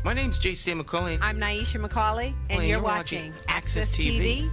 My name's J.C. McCauley. I'm Nyesha McCauley, and you're watching AccessTV.org.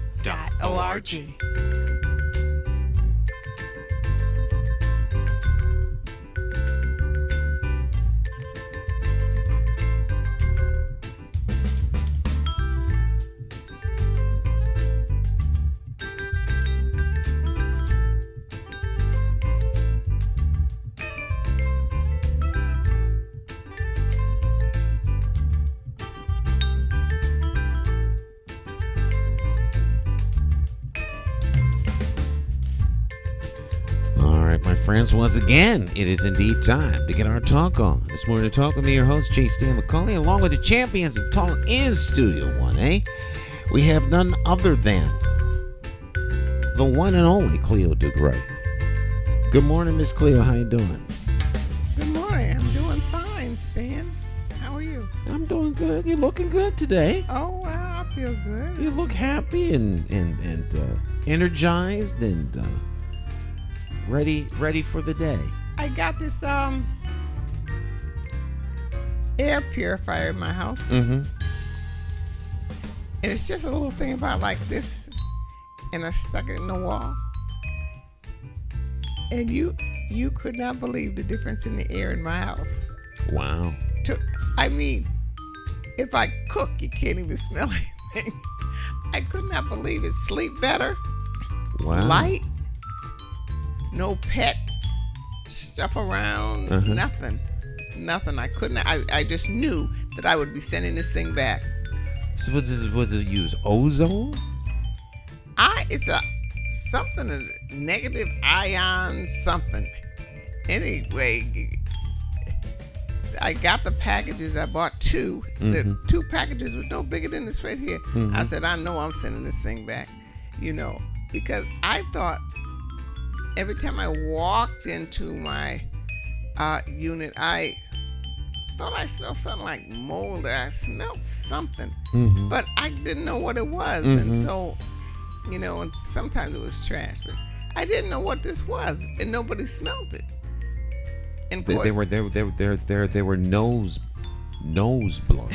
Friends, once again, it is indeed time to get our talk on. This morning, talk with me, your host, J.C. McCauley, along with the champions of talk in Studio 1A. We have none other than the one and only Cleo Duke-Wright. Good morning, Miss Cleo. How you doing? Good morning. I'm doing fine, Stan. How are you? I'm doing good. You're looking good today. Oh, wow. I feel good. You look happy and energized and ready for the day. I got this air purifier in my house. Mm-hmm. And it's just a little thing about like this, and I stuck it in the wall. And you could not believe the difference in the air in my house. Wow. I mean, if I cook, you can't even smell anything. I could not believe it. Sleep better. Wow. Light. No pet stuff around. Uh-huh. Nothing. I couldn't. I just knew that I would be sending this thing back. So was it use ozone? It's a negative ion something. Anyway, I got the packages. I bought two. Mm-hmm. The two packages was no bigger than this right here. Mm-hmm. I said, I know I'm sending this thing back, because I thought every time I walked into my unit, I thought I smelled something like mold. I smelled something, mm-hmm. but I didn't know what it was. Mm-hmm. And so, and sometimes it was trash, but I didn't know what this was, and nobody smelled it. And they were nose blown.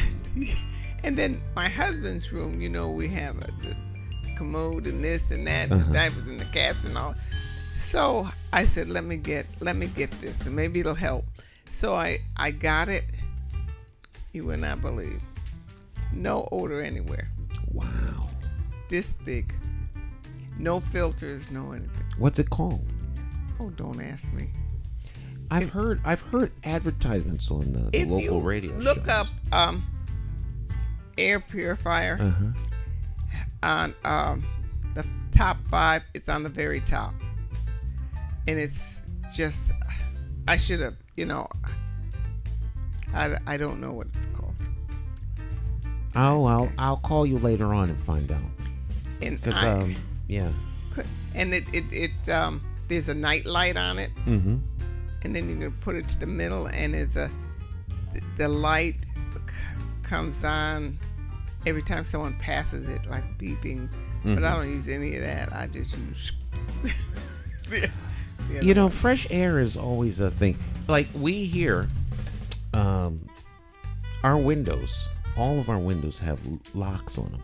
And then my husband's room, we have the commode and this and that, Uh-huh. the diapers and the cats and all. So I said, let me get this, and maybe it'll help. So I got it. You will not believe. No odor anywhere. Wow. This big. No filters, no anything. What's it called? Oh, don't ask me. I've heard advertisements on the local radio shows. Look up air purifier Uh-huh. on the top 5. It's on the very top. And it's just, I should have, I don't know what it's called. I'll call you later on and find out. And yeah. And it there's a night light on it. Mm-hmm. And then you can put it to the middle, and the light comes on every time someone passes it, like beeping. Mm-hmm. But I don't use any of that. I just use. Fresh air is always a thing. Like we here, our windows, all of our windows have locks on them.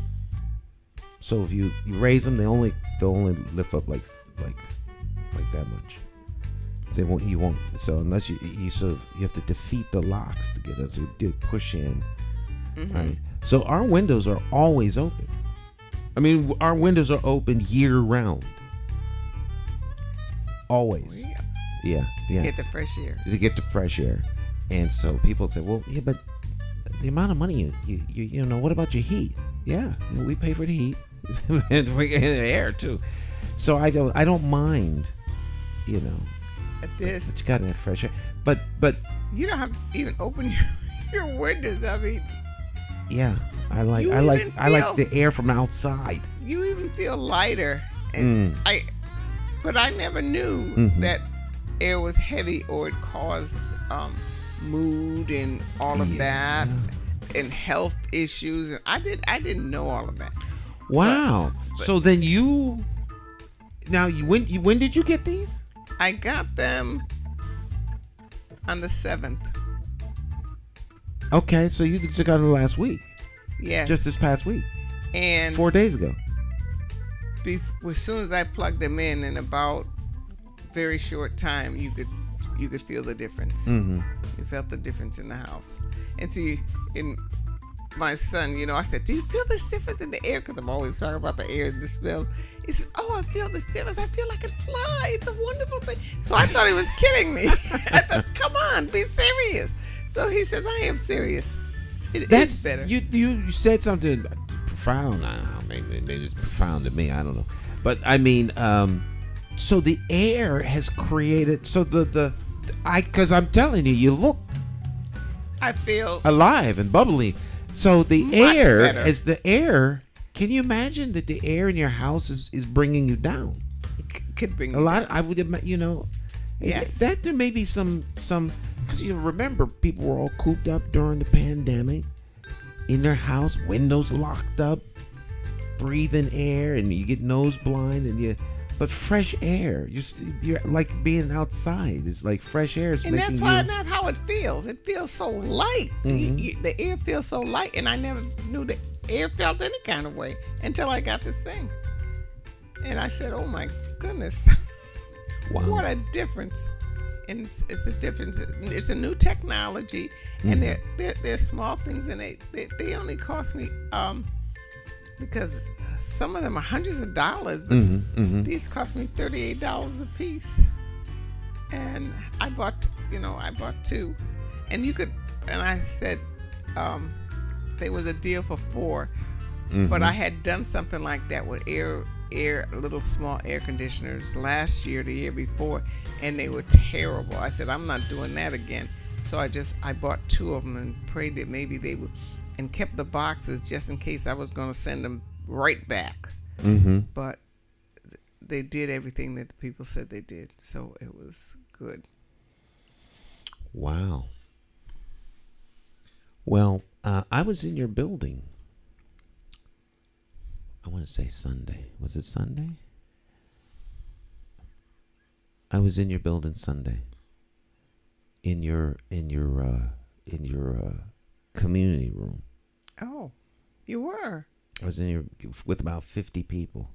So if you raise them, they'll only lift up like that much. You won't. So unless you have to defeat the locks to get us to push in. Mm-hmm. Right. So our windows are always open. I mean, our windows are open year round. Always. Oh, yeah. Get the fresh air. To get the fresh air. And so people say, well, yeah, but the amount of money you know, what about your heat? Yeah, we pay for the heat and we get the air too. So I don't mind, At this, but you got that fresh air. But you don't have to even open your windows. I mean, yeah, I like the air from outside. You even feel lighter. And but I never knew that air was heavy or it caused mood and all of that and health issues. I didn't know all of that. Wow. But so then when did you get these? I got them on the 7th. Okay, so you just got it last week. Yes. Just this past week. And 4 days ago. As soon as I plugged them in about very short time, you could feel the difference. Mm-hmm. You felt the difference in the house. And see, in my son, I said, "Do you feel this difference in the air?" Because I'm always talking about the air and the smell. He says, "Oh, I feel this difference. I feel like I fly. It's a wonderful thing." So I thought he was kidding me. I thought, "Come on, be serious." So he says, "I am serious. It's better." You said something profound. I don't know. Maybe it's profound to me. I don't know. But I mean, so the air has created. So because I'm telling you, you look. I feel alive and bubbly. So the much air better. is the air. Can you imagine that the air in your house is bringing you down? Could bring a lot. I would imagine. Yes. That there may be some because you remember people were all cooped up during the pandemic in their house, windows locked up, breathing air, and you get nose blind but fresh air, you're like being outside. It's like fresh air is and making that's why that's how it feels. It feels so light. Mm-hmm. The air feels so light, and I never knew the air felt any kind of way until I got this thing. And I said, "Oh my goodness, wow. What a difference!" And it's a difference. It's a new technology, and they're small things, and they only cost me because some of them are hundreds of dollars, but these cost me $38 a piece. And I bought two, and I said there was a deal for 4, but I had done something like that with little small air conditioners last year, the year before, and they were terrible. I said, I'm not doing that again. So I bought 2 of them and prayed that maybe they would, and kept the boxes just in case I was going to send them right back. But they did everything that the people said they did, so it was good. Wow. Well, I was in your building. I want to say Sunday. Was it Sunday? I was in your building Sunday. In your community room. Oh, you were. I was in here with about 50 people.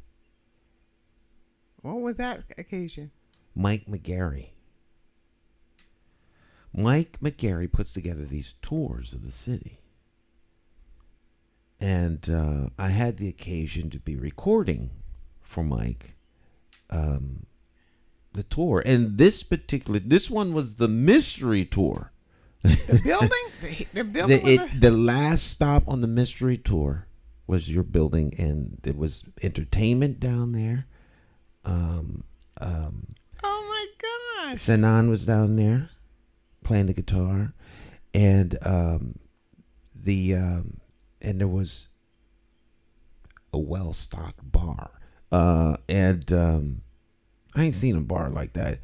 What was that occasion? Mike McCauley. Mike McCauley puts together these tours of the city. And I had the occasion to be recording for Mike the tour. And this one was the mystery tour. The building? The building? The last stop on the mystery tour was your building, and there was entertainment down there. Oh my gosh! Sanan was down there playing the guitar, and and there was a well-stocked bar. And I ain't seen a bar like that.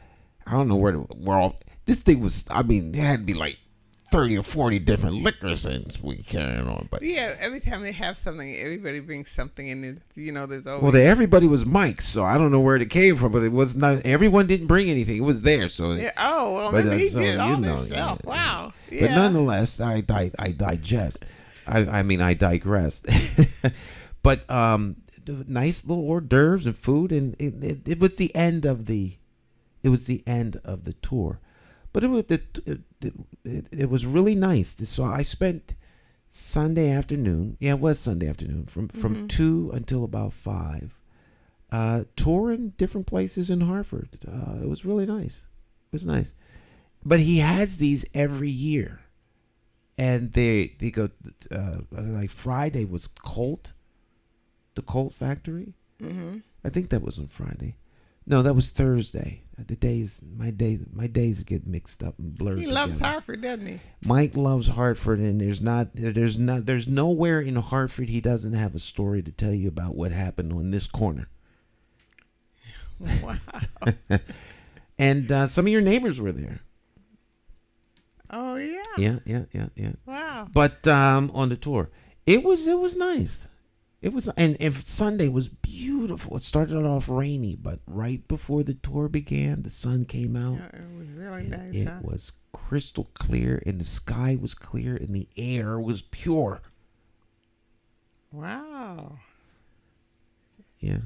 I don't know where all this thing was. I mean, it had to be like 30 or 40 different liquor scents we carrying on. But yeah, every time they have something, everybody brings something in. There's always. Well, everybody was Mike's, so I don't know where it came from, but it was not. Everyone didn't bring anything. It was there, so. Yeah, maybe he did all himself. Yeah. Wow. Yeah. But nonetheless, I digest. I mean, I digressed. But nice little hors d'oeuvres and food, and it was the end of the. It was the end of the tour. But it was really nice. So I spent Sunday afternoon. Yeah, it was Sunday afternoon from 2 until about 5, touring different places in Hartford. It was really nice. It was nice. But he has these every year, and they go like Friday was Colt, the Colt Factory. I think that was on Friday. No, that was Thursday. My days get mixed up and blurred. He loves Hartford, doesn't he? Mike loves Hartford, and there's nowhere in Hartford he doesn't have a story to tell you about what happened on this corner. Wow. And some of your neighbors were there. Oh yeah. Yeah. Wow. But on the tour, it was nice. It was, and Sunday was beautiful. It started off rainy, but right before the tour began, the sun came out. Yeah, it was really nice. It was crystal clear, and the sky was clear, and the air was pure. Wow. Yeah.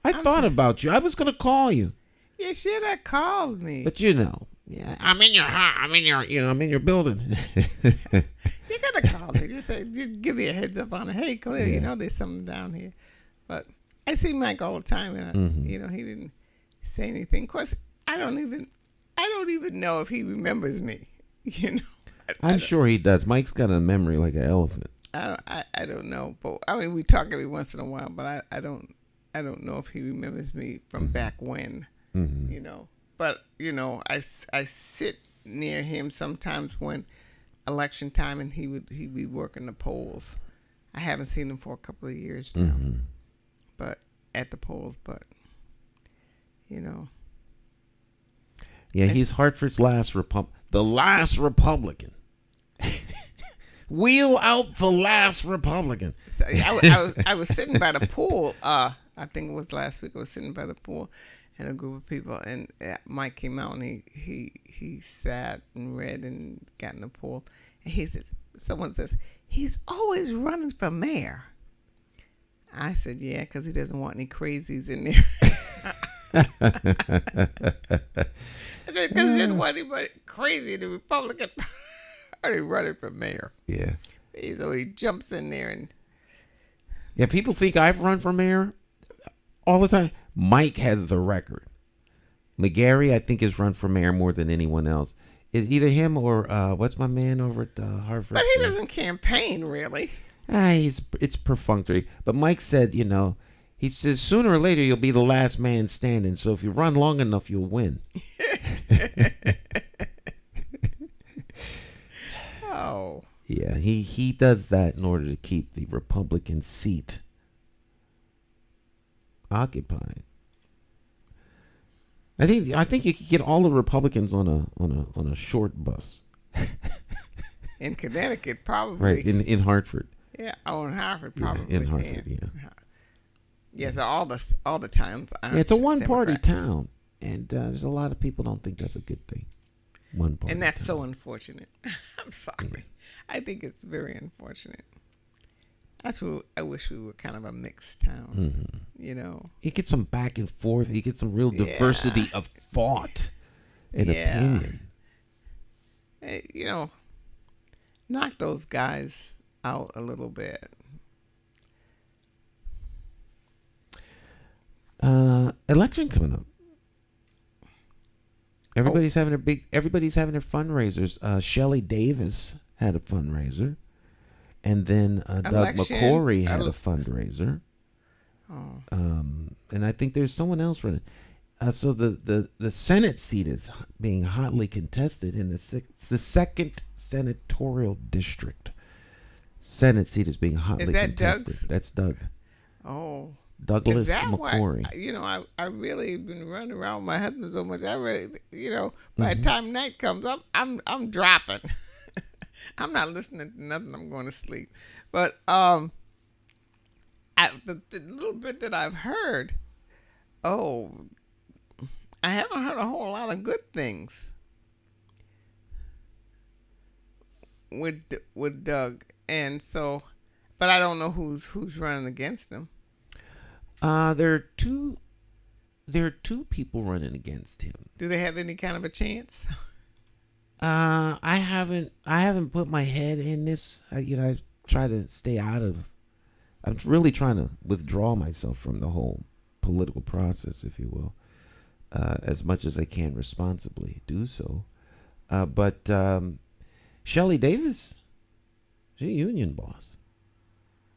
I thought about you. I was going to call you. You should have called me. But yeah, I'm in your building. You could have called me. Just give me a heads up on it. Hey, Cleo, there's something down here. But I see Mike all the time, and he didn't say anything. Of course, I don't even know if he remembers me. I'm sure he does. Mike's got a memory like an elephant. I don't know, but I mean, we talk every once in a while, but I don't know if he remembers me from back when. But I sit near him sometimes when election time, and he'd be working the polls. I haven't seen him for a couple of years now, but at the polls. But yeah, he's Hartford's last the last Republican. Wheel out the last Republican. I was sitting by the pool. I think it was last week. I was sitting by the pool, and a group of people, and Mike came out, and he sat and read and got in the pool, and someone says, he's always running for mayor. I said, yeah, because he doesn't want any crazies in there. Because he doesn't want anybody crazy in the Republican Party running for mayor. Yeah. So he jumps in there and. Yeah, people think I've run for mayor all the time. Mike has the record. McCauley, I think, has run for mayor more than anyone else. It's either him or what's my man over at Harvard? But he doesn't campaign, really. It's perfunctory. But Mike said, he says sooner or later you'll be the last man standing. So if you run long enough, you'll win. Oh. Yeah, he does that in order to keep the Republican seat occupied. I think you could get all the Republicans on a short bus. In Connecticut, probably. Right, in Hartford. Yeah, in Hartford, probably. Yeah, in Hartford, yeah. Yeah, so all the towns. Yeah, it's a one-party town, and there's a lot of people don't think that's a good thing. One-party, and that's town. so unfortunate. I'm sorry. Yeah. I think it's very unfortunate. I wish we were kind of a mixed town. You get some back and forth. You get some real diversity of thought and opinion. Hey, knock those guys out a little bit. Election coming up. Everybody's having their fundraisers. Shelley Davis had a fundraiser. And then Doug McCauley had a fundraiser. Oh. And I think there's someone else running. So the Senate seat is being hotly contested in the second senatorial district. Senate seat is being hotly contested. Doug's? That's Doug. Oh. Douglas McCauley. I really been running around with my husband so much. I really, by the time night comes up, I'm dropping. I'm not listening to nothing. I'm going to sleep. But the little bit that I've heard, I haven't heard a whole lot of good things with Doug, and so, but I don't know who's running against him. There are two people running against him. Do they have any kind of a chance? I haven't put my head in this. I try to stay out of. I'm really trying to withdraw myself from the whole political process, if you will, as much as I can responsibly do so. But Shelley Davis, she's a union boss,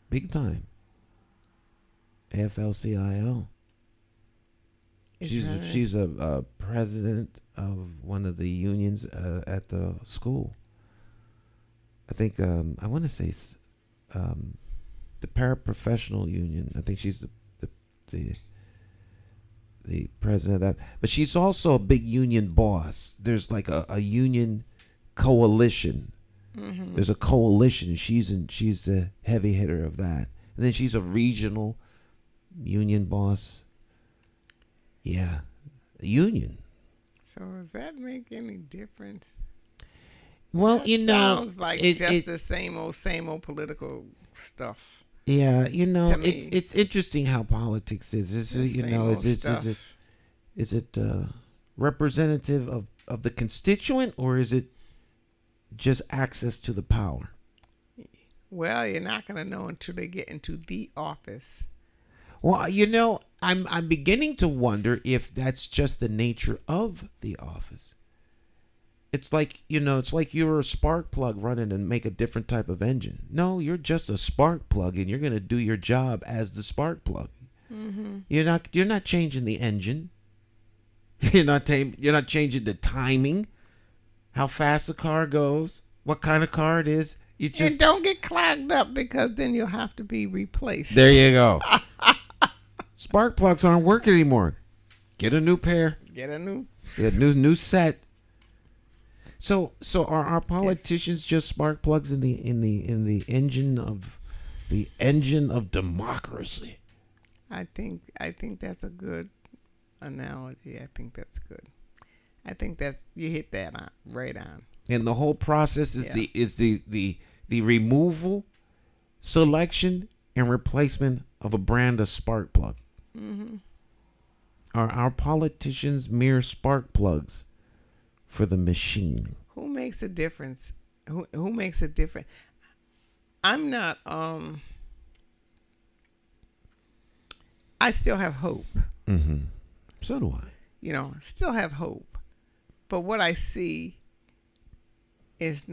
big time. AFL-CIO. She's a president of one of the unions at the school. I think I want to say the paraprofessional union. I think she's the president of that. But she's also a big union boss. There's like a union coalition. Mm-hmm. There's a coalition. She's a heavy hitter of that. And then she's a regional union boss. Yeah, a union. So does that make any difference? Well, That you know, sounds like just the same old political stuff. Yeah, you know, to me. it's interesting how politics is. Is The you same know, old stuff. is it representative of the constituent, or is it just access to the power? Well, you're not going to know until they get into the office. Well, you know, I'm beginning to wonder if that's just the nature of the office. It's like, you know, it's like you're a spark plug running and make a different type of engine. No, you're just a spark plug, and you're going to do your job as the spark plug. Mm-hmm. You're not changing the engine. You're not changing the timing, how fast the car goes, what kind of car it is. You just And don't get clogged up, because then you'll have to be replaced. There you go. Spark plugs aren't working anymore. Get a new pair. Get a new New set. So are our politicians just spark plugs in the engine of democracy? I think that's a good analogy. I think that's good. I think that's, you hit that on, right on. And the whole process is the removal, selection, and replacement of a brand of spark plug. Mm-hmm. Are our politicians mere spark plugs for the machine? Who makes a difference? Who makes a difference? I'm not. I still have hope. Mm-hmm. So do I. You know, still have hope. But what I see is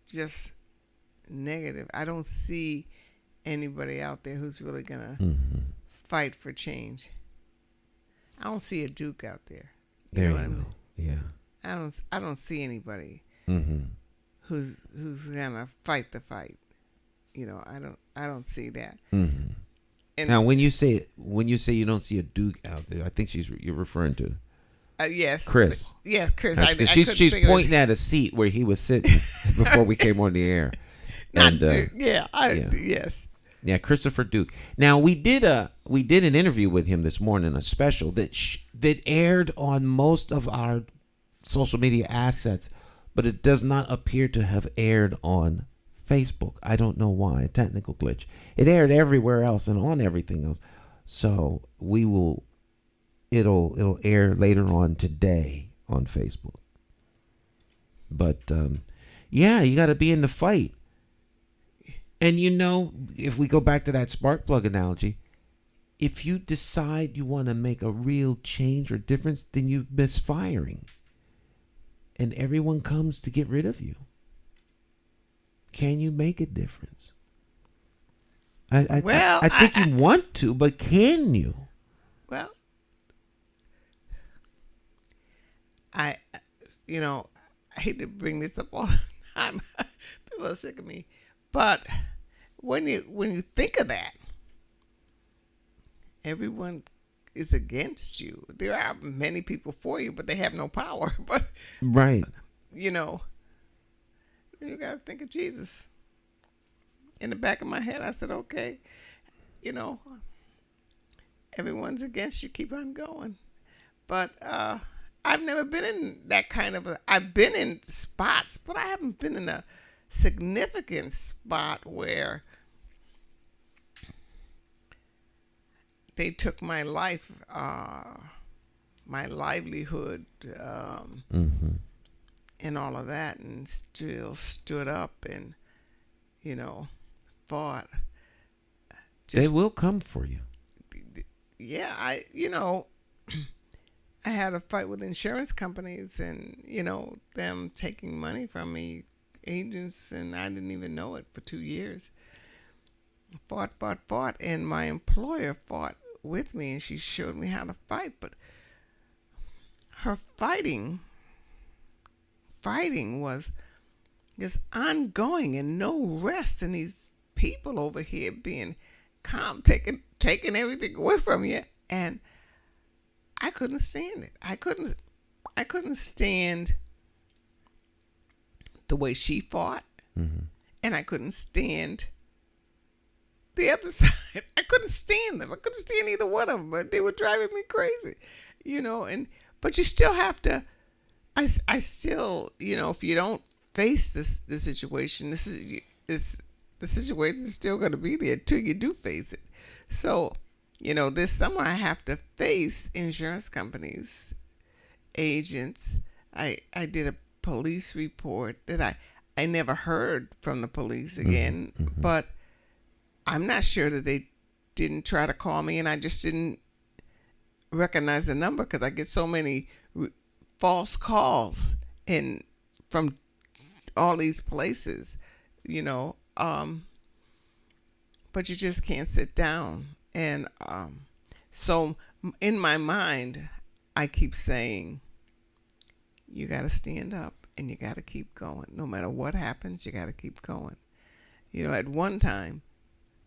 just negative. I don't see anybody out there who's really gonna fight for change. I don't see a Duke out there. There you know what I go. mean? Yeah. I don't see anybody Mm-hmm. who's gonna fight the fight. You know, I don't see that. Mm-hmm. And Now, when you say you don't see a Duke out there, I think you're referring to yes, Chris. Yes, Chris. She's pointing at a seat where he was sitting before we came on the air. Not And, Duke. Yes. Yeah, Christopher Duke. Now we did an interview with him this morning, a special that aired on most of our social media assets, but it does not appear to have aired on Facebook. I don't know why. A technical glitch. It aired everywhere else and on everything else. So it'll air later on today on Facebook. But yeah, you got to be in the fight. And you know, if we go back to that spark plug analogy, if you decide you want to make a real change or difference, then you miss firing. And everyone comes to get rid of you. Can you make a difference? I think you want to, but can you? Well, I hate to bring this up all the time. People are sick of me. But when you think of that, everyone is against you. There are many people for you, but they have no power. But right, you got to think of Jesus. In the back of my head, I said, okay, everyone's against you. Keep on going. But I've never been in that kind of I've been in spots, but I haven't been in a significant spot where they took my life, my livelihood, and all of that, and still stood up and, fought. They will come for you. Yeah, I had a fight with insurance companies and, them taking money from me, agents, and I didn't even know it for 2 years. Fought, and my employer fought with me, and she showed me how to fight. But her fighting was just ongoing and no rest. And these people over here being calm, taking everything away from you, and I couldn't stand it. I couldn't stand the way she fought, and I couldn't stand the other side, I couldn't stand them. I couldn't stand either one of them, but they were driving me crazy, but you still have to, I still, if you don't face the situation, the situation is still going to be there until you do face it. So, this summer I have to face insurance companies, agents. I did a police report that I never heard from the police again, but I'm not sure that they didn't try to call me and I just didn't recognize the number because I get so many false calls from all these places, but you just can't sit down. And so in my mind, I keep saying, you got to stand up and you got to keep going. No matter what happens, you got to keep going. At one time,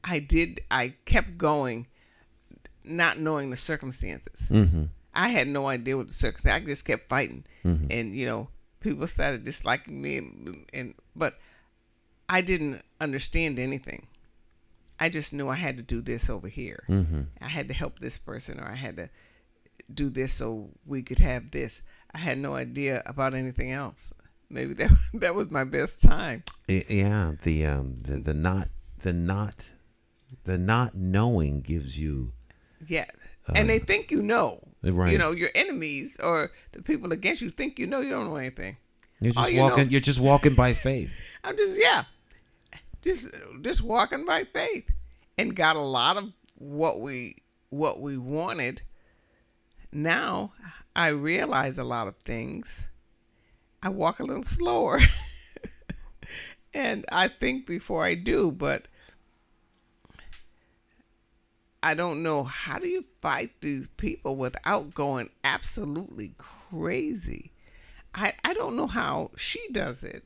I kept going, not knowing the circumstances. I had no idea what the circumstances. I just kept fighting. And, people started disliking me. But I didn't understand anything. I just knew I had to do this over here. I had to help this person, or I had to do this so we could have this. I had no idea about anything else. Maybe that was my best time. Yeah, the not knowing gives you. Yeah, and they think Right. Your enemies or the people against you think you don't know anything. You're just walking. You're just walking by faith. I'm just walking by faith, and got a lot of what we wanted. Now I realize a lot of things. I walk a little slower, and I think before I do, but I don't know, how do you fight these people without going absolutely crazy? I don't know how she does it.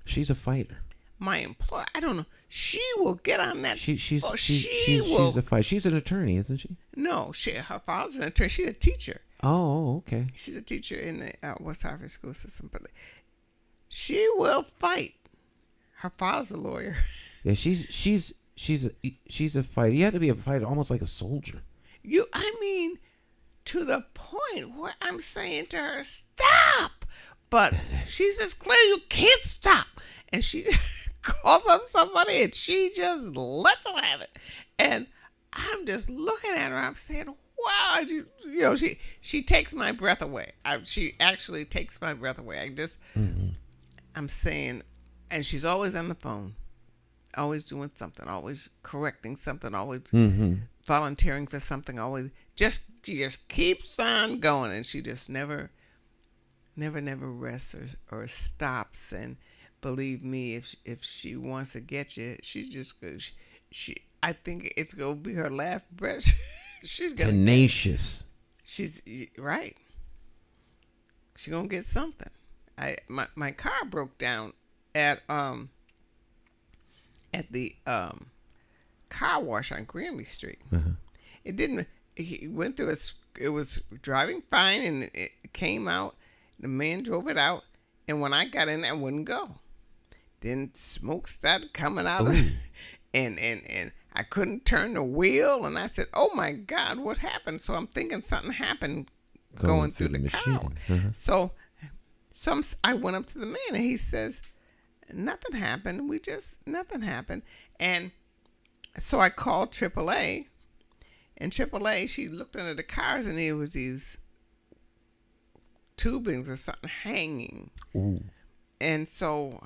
She's a fighter. My employer, I don't know. She will get on that. She's a fighter. She's an attorney, isn't she? No, her father's an attorney. She's a teacher. Oh, okay. She's a teacher in the West Hartford school system. But she will fight. Her father's a lawyer. Yeah, she's a fighter. You have to be a fighter, almost like a soldier. To the point where I'm saying to her, stop. But she says, Cleo, you can't stop. And she calls up somebody and she just lets them have it. And I'm just looking at her. I'm saying, wow, she takes my breath away. She actually takes my breath away. I'm saying, and she's always on the phone, always doing something, always correcting something, always volunteering for something, she just keeps on going, and she just never rests or stops. And believe me, if she wants to get you, she's just good. I think it's gonna be her last breath. She's gonna tenacious. She's right. She's gonna get something. My car broke down at the car wash on Granby Street. It didn't. He went through it was driving fine, and it came out. The man drove it out, and when I got in, I wouldn't go. Then smoke started coming out, and I couldn't turn the wheel, and I said, "Oh my God, what happened?" So I'm thinking something happened going through the car. So I went up to the man, and he says, "Nothing happened. Nothing happened." And so I called AAA, and AAA, she looked under the cars, and there was these tubings or something hanging. Ooh. And so,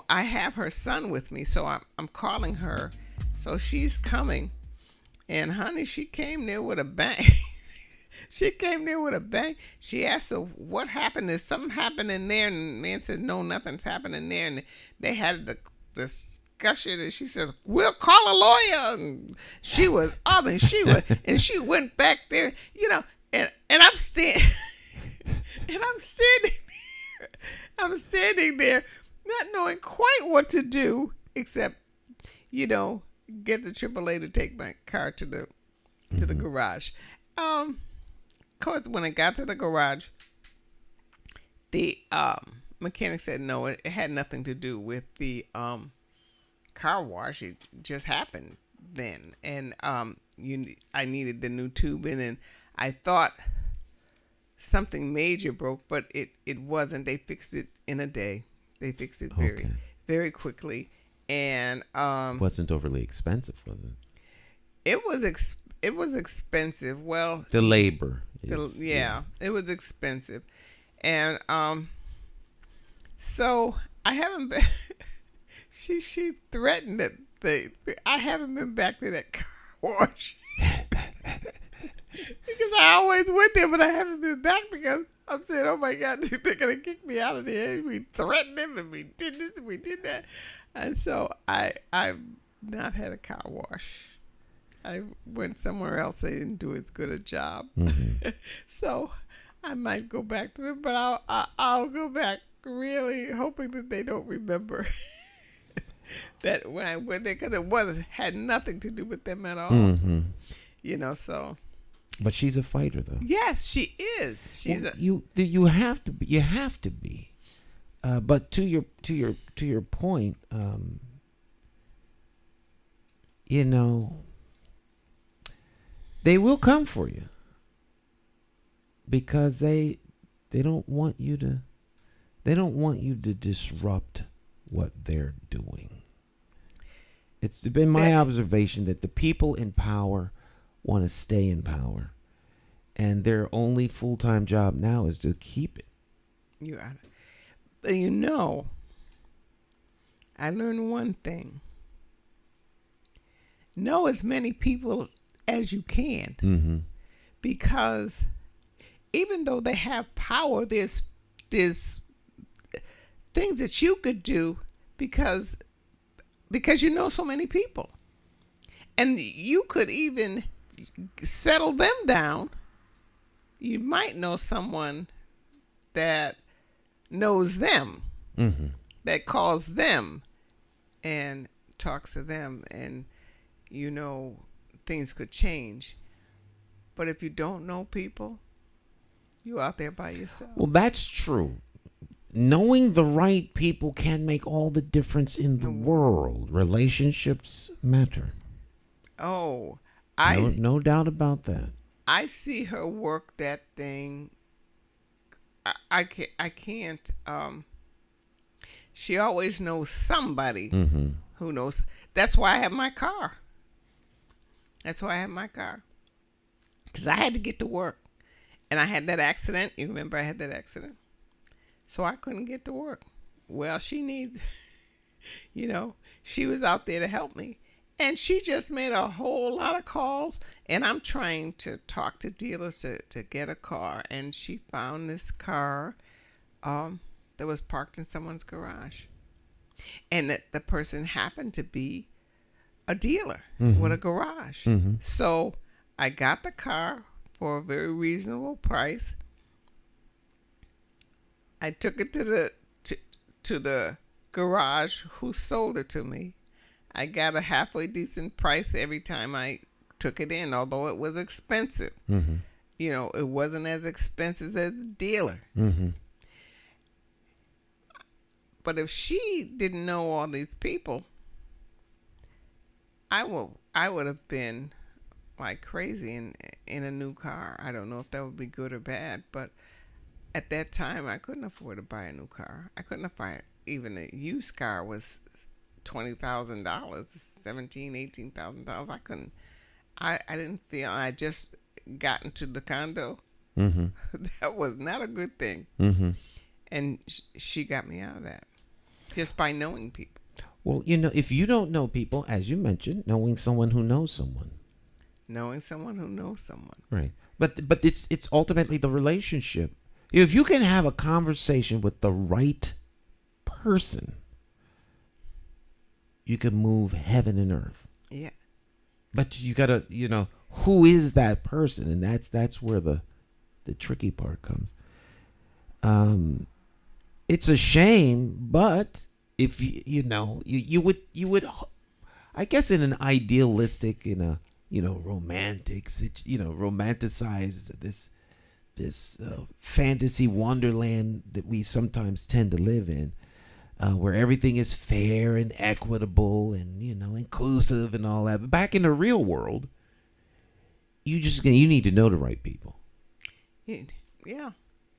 I have her son with me, so I'm calling her. So she's coming, and honey, she came there with a bang. She asked her, what happened? Is something happened in there? And the man said, no, nothing's happened in there. And they had the discussion, and she says, we'll call a lawyer. And she was up, and she went back there, and I'm standing there, not knowing quite what to do, except, get the AAA to take my car to the garage. Of course, when I got to the garage, the mechanic said no, it had nothing to do with the car wash. It just happened then, and I needed the new tubing, and I thought something major broke, but it wasn't. They fixed it in a day. They fixed it very quickly, and wasn't overly expensive, was it? It was expensive. Well, the labor. It was expensive, and so I haven't been. She threatened that I haven't been back to that car wash because I always went there, but I haven't been back because I'm saying, oh my God, they're gonna kick me out of there. We threatened them and we did this and we did that, and so I've not had a car wash. I went somewhere else. They didn't do as good a job, so I might go back to it, but I'll go back really hoping that they don't remember. That when I went there, because it had nothing to do with them at all, so. But she's a fighter, though. Yes, she is. You have to be. You have to be. But to your point, they will come for you because they don't want you to disrupt what they're doing. It's been my observation that the people in power want to stay in power, and their only full-time job now is to keep it. I learned one thing. Know as many people as you can, because even though they have power, there's things that you could do because you know so many people, and you could even settle them down. You might know someone that knows them, that calls them and talks to them, and things could change. But if you don't know people, you're out there by yourself. Well, that's true. Knowing the right people can make all the difference in the world. Relationships matter. Oh, no doubt about that. I see her work that thing. I can't. She always knows somebody who knows. That's why I have my car. Because I had to get to work, and I had that accident. You remember I had that accident. So I couldn't get to work. Well, she needs, she was out there to help me. And she just made a whole lot of calls. And I'm trying to talk to dealers to get a car. And she found this car that was parked in someone's garage. And that the person happened to be a dealer with a garage. So I got the car for a very reasonable price. I took it to the garage who sold it to me. I got a halfway decent price every time I took it in, although it was expensive. It wasn't as expensive as the dealer. But if she didn't know all these people, I would have been like crazy in a new car. I don't know if that would be good or bad, but at that time, I couldn't afford to buy a new car. I couldn't afford even a used car was $20,000, $17,000, $18,000. I couldn't. I didn't feel. I just got into the condo. That was not a good thing. And she got me out of that just by knowing people. Well, if you don't know people, as you mentioned, knowing someone who knows someone. Right. But it's ultimately the relationship. If you can have a conversation with the right person, you can move heaven and earth. Yeah. But you gotta, who is that person? And that's where the tricky part comes. It's a shame, but if you would, I guess in an idealistic, romantic, romanticize this fantasy wonderland that we sometimes tend to live in, where everything is fair and equitable and, inclusive and all that. But back in the real world, you need to know the right people. Yeah.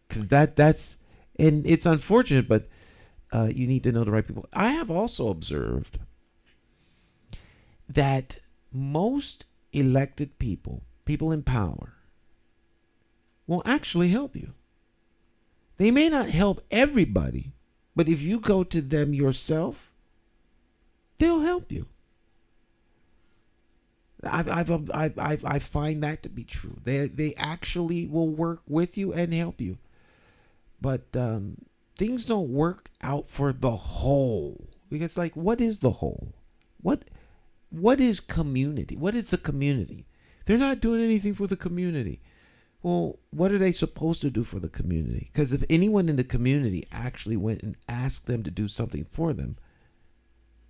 Because that's, and it's unfortunate, but you need to know the right people. I have also observed that most elected people in power, will actually help you. They may not help everybody, but if you go to them yourself, they'll help you. I find that to be true. They actually will work with you and help you. But things don't work out for the whole. Because, like, what is the whole? What is community? What is the community? They're not doing anything for the community. Well, what are they supposed to do for the community? Because if anyone in the community actually went and asked them to do something for them,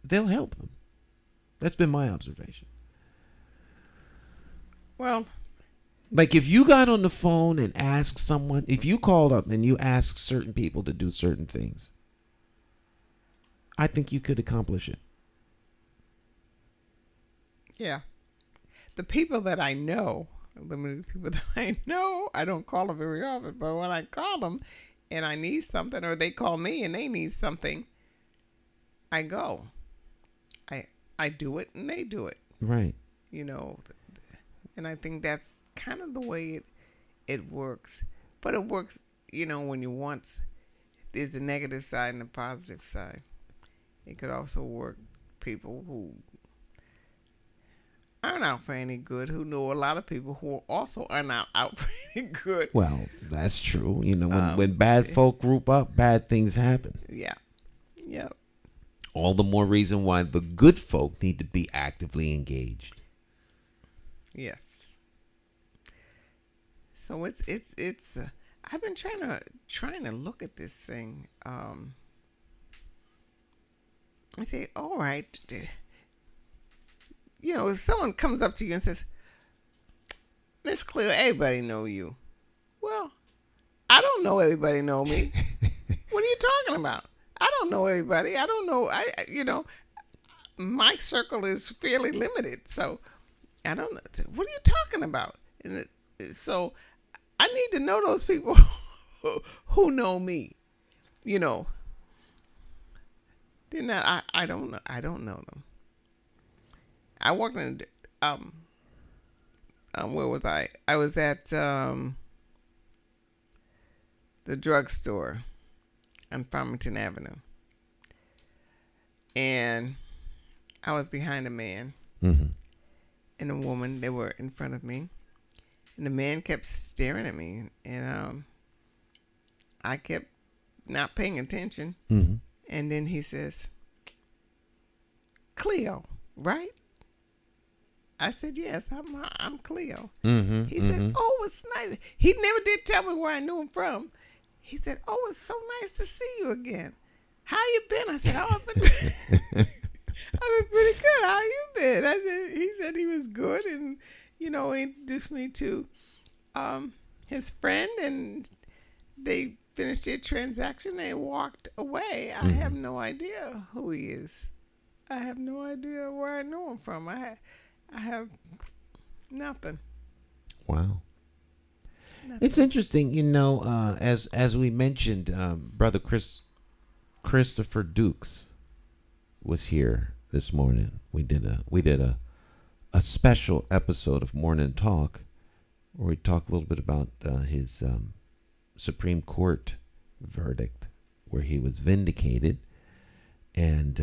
they'll help them. That's been my observation. Well, like if you got on the phone and asked someone, if you called up and you asked certain people to do certain things, I think you could accomplish it. Yeah. The people that I know, I don't call them very often, but when I call them and I need something, or they call me and they need something, I go. I do it and they do it. Right. And I think that's kind of the way it works. But it works, when you want, there's the negative side and the positive side. It could also work people who aren't out for any good, who know a lot of people who also are not out for any good. Well, that's true. When bad folk group up, bad things happen. Yeah. Yep. All the more reason why the good folk need to be actively engaged. Yes. So it's I've been trying to look at this thing. I say, all right. If someone comes up to you and says, Miss Cleo, everybody know you. Well, I don't know everybody know me. What are you talking about? I don't know everybody. I don't know. My circle is fairly limited. So I don't know. What are you talking about? And so I need to know those people who know me. They're not, I don't know. I don't know them. I worked in, where was I? I was at the drugstore on Farmington Avenue. And I was behind a man and a woman. They were in front of me. And the man kept staring at me. And I kept not paying attention. Mm-hmm. And then he says, Cleo, right? I said, yes, I'm Cleo. Mm-hmm, he said, oh, it's nice. He never did tell me where I knew him from. He said, oh, it's so nice to see you again. How you been? I said, I've been pretty good. How you been? He said he was good. And, he introduced me to his friend. And they finished their transaction. They walked away. I have no idea who he is. I have no idea where I know him from. I have nothing. Wow. Nothing. It's interesting, as we mentioned, Brother Christopher Dukes was here this morning. We did a special episode of Morning Talk where we talk a little bit about his Supreme Court verdict where he was vindicated, and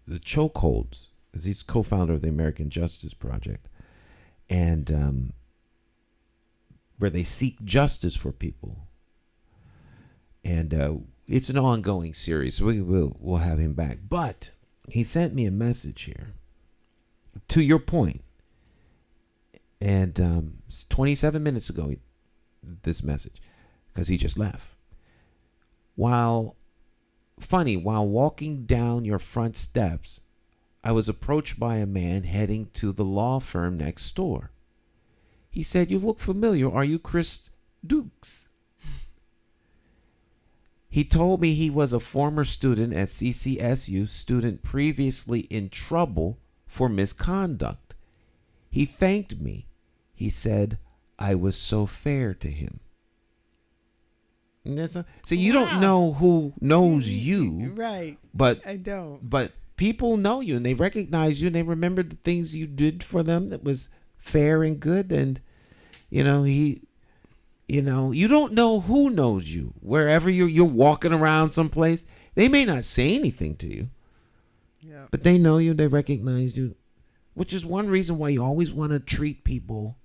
the chokeholds, because he's co-founder of the American Justice Project, and where they seek justice for people. And it's an ongoing series, so we'll have him back. But he sent me a message here, to your point, and 27 minutes ago, this message, because he just left. While walking down your front steps, I was approached by a man heading to the law firm next door. He said, "You look familiar. Are you Chris Dukes?" He told me he was a former student at CCSU, student previously in trouble for misconduct. He thanked me. He said I was so fair to him. So you don't know who knows you. Right. But I don't. But people know you and they recognize you and they remember the things you did for them that was fair and good. And, you don't know who knows you. Wherever you're walking around someplace, they may not say anything to you. Yeah. But they know you, they recognize you, which is one reason why you always want to treat people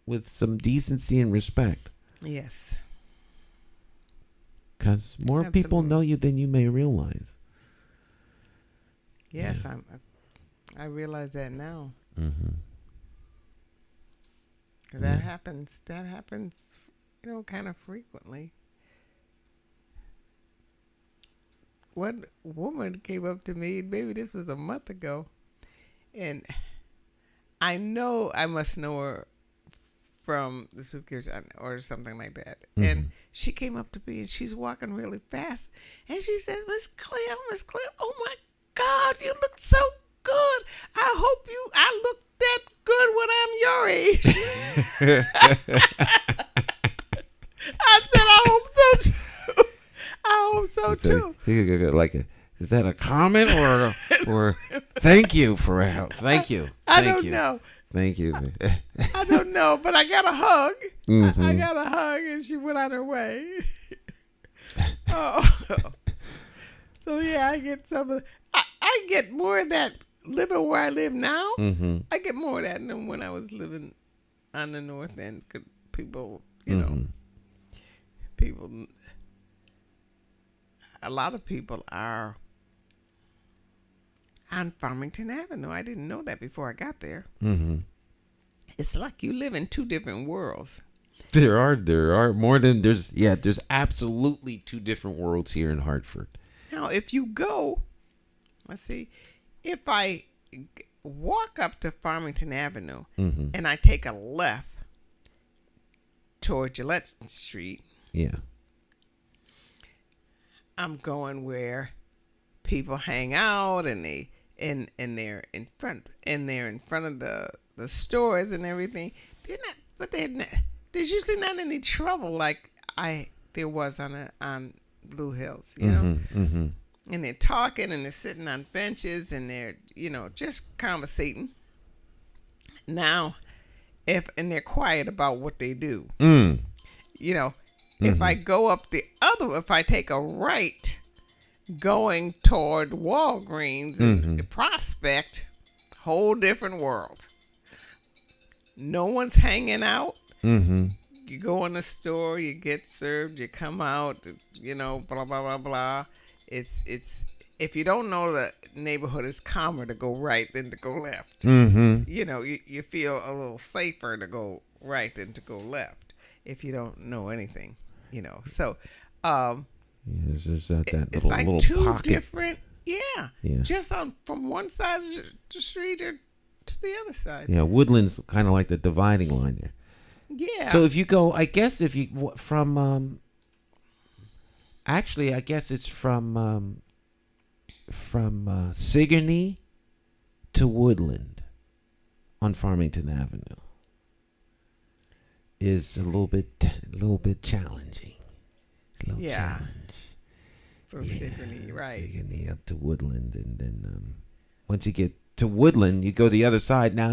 with some decency and respect. Yes. Because more people know you than you may realize. Yes, yeah. I realize that now. Mm-hmm. That happens, kind of frequently. One woman came up to me, maybe this was a month ago, and I know I must know her from the soup kitchen or something like that. Mm-hmm. And she came up to me and she's walking really fast. And she says, Miss Cleo, oh my God, you look so good. I look that good when I'm your age. I said, I hope so too. I hope so too. Is that a comment or thank you for help? Thank you. I don't know. Thank you. I don't know, but I got a hug. Mm-hmm. I got a hug, and she went on her way. Oh, so yeah, I get some of. I get more of that living where I live now. Mm-hmm. I get more of that than when I was living on the north end. People, people. A lot of people are on Farmington Avenue. I didn't know that before I got there. Mm-hmm. It's like you live in two different worlds. There are more than there's absolutely two different worlds here in Hartford. Now, if you go, let's see, if I walk up to Farmington Avenue mm-hmm. and I take a left toward Gillette Street, yeah, I'm going where people hang out and they're in front of the stores and everything. There's usually not any trouble like there was on Blue Hills, you know. Mm-hmm. And they're talking and they're sitting on benches and they're just conversating. Now, if they're quiet about what they do, if I go up if I take a right going toward Walgreens and the Prospect, whole different world. No one's hanging out. Mm-hmm. You go in the store, you get served, you come out, blah, blah, blah, blah. It's if you don't know the neighborhood, it's calmer to go right than to go left. Mm-hmm. You feel a little safer to go right than to go left if you don't know anything, So, there's that it's little, like little two pocket. different, just from one side of the street to the other side. Yeah, Woodland's kind of like the dividing line there. Yeah. So if you go, I guess from actually, I guess it's from Sigourney to Woodland on Farmington Avenue is a little bit challenging. Challenge. From Sigourney, right. Sigourney up to Woodland, and then once you get to Woodland, you go the other side. Now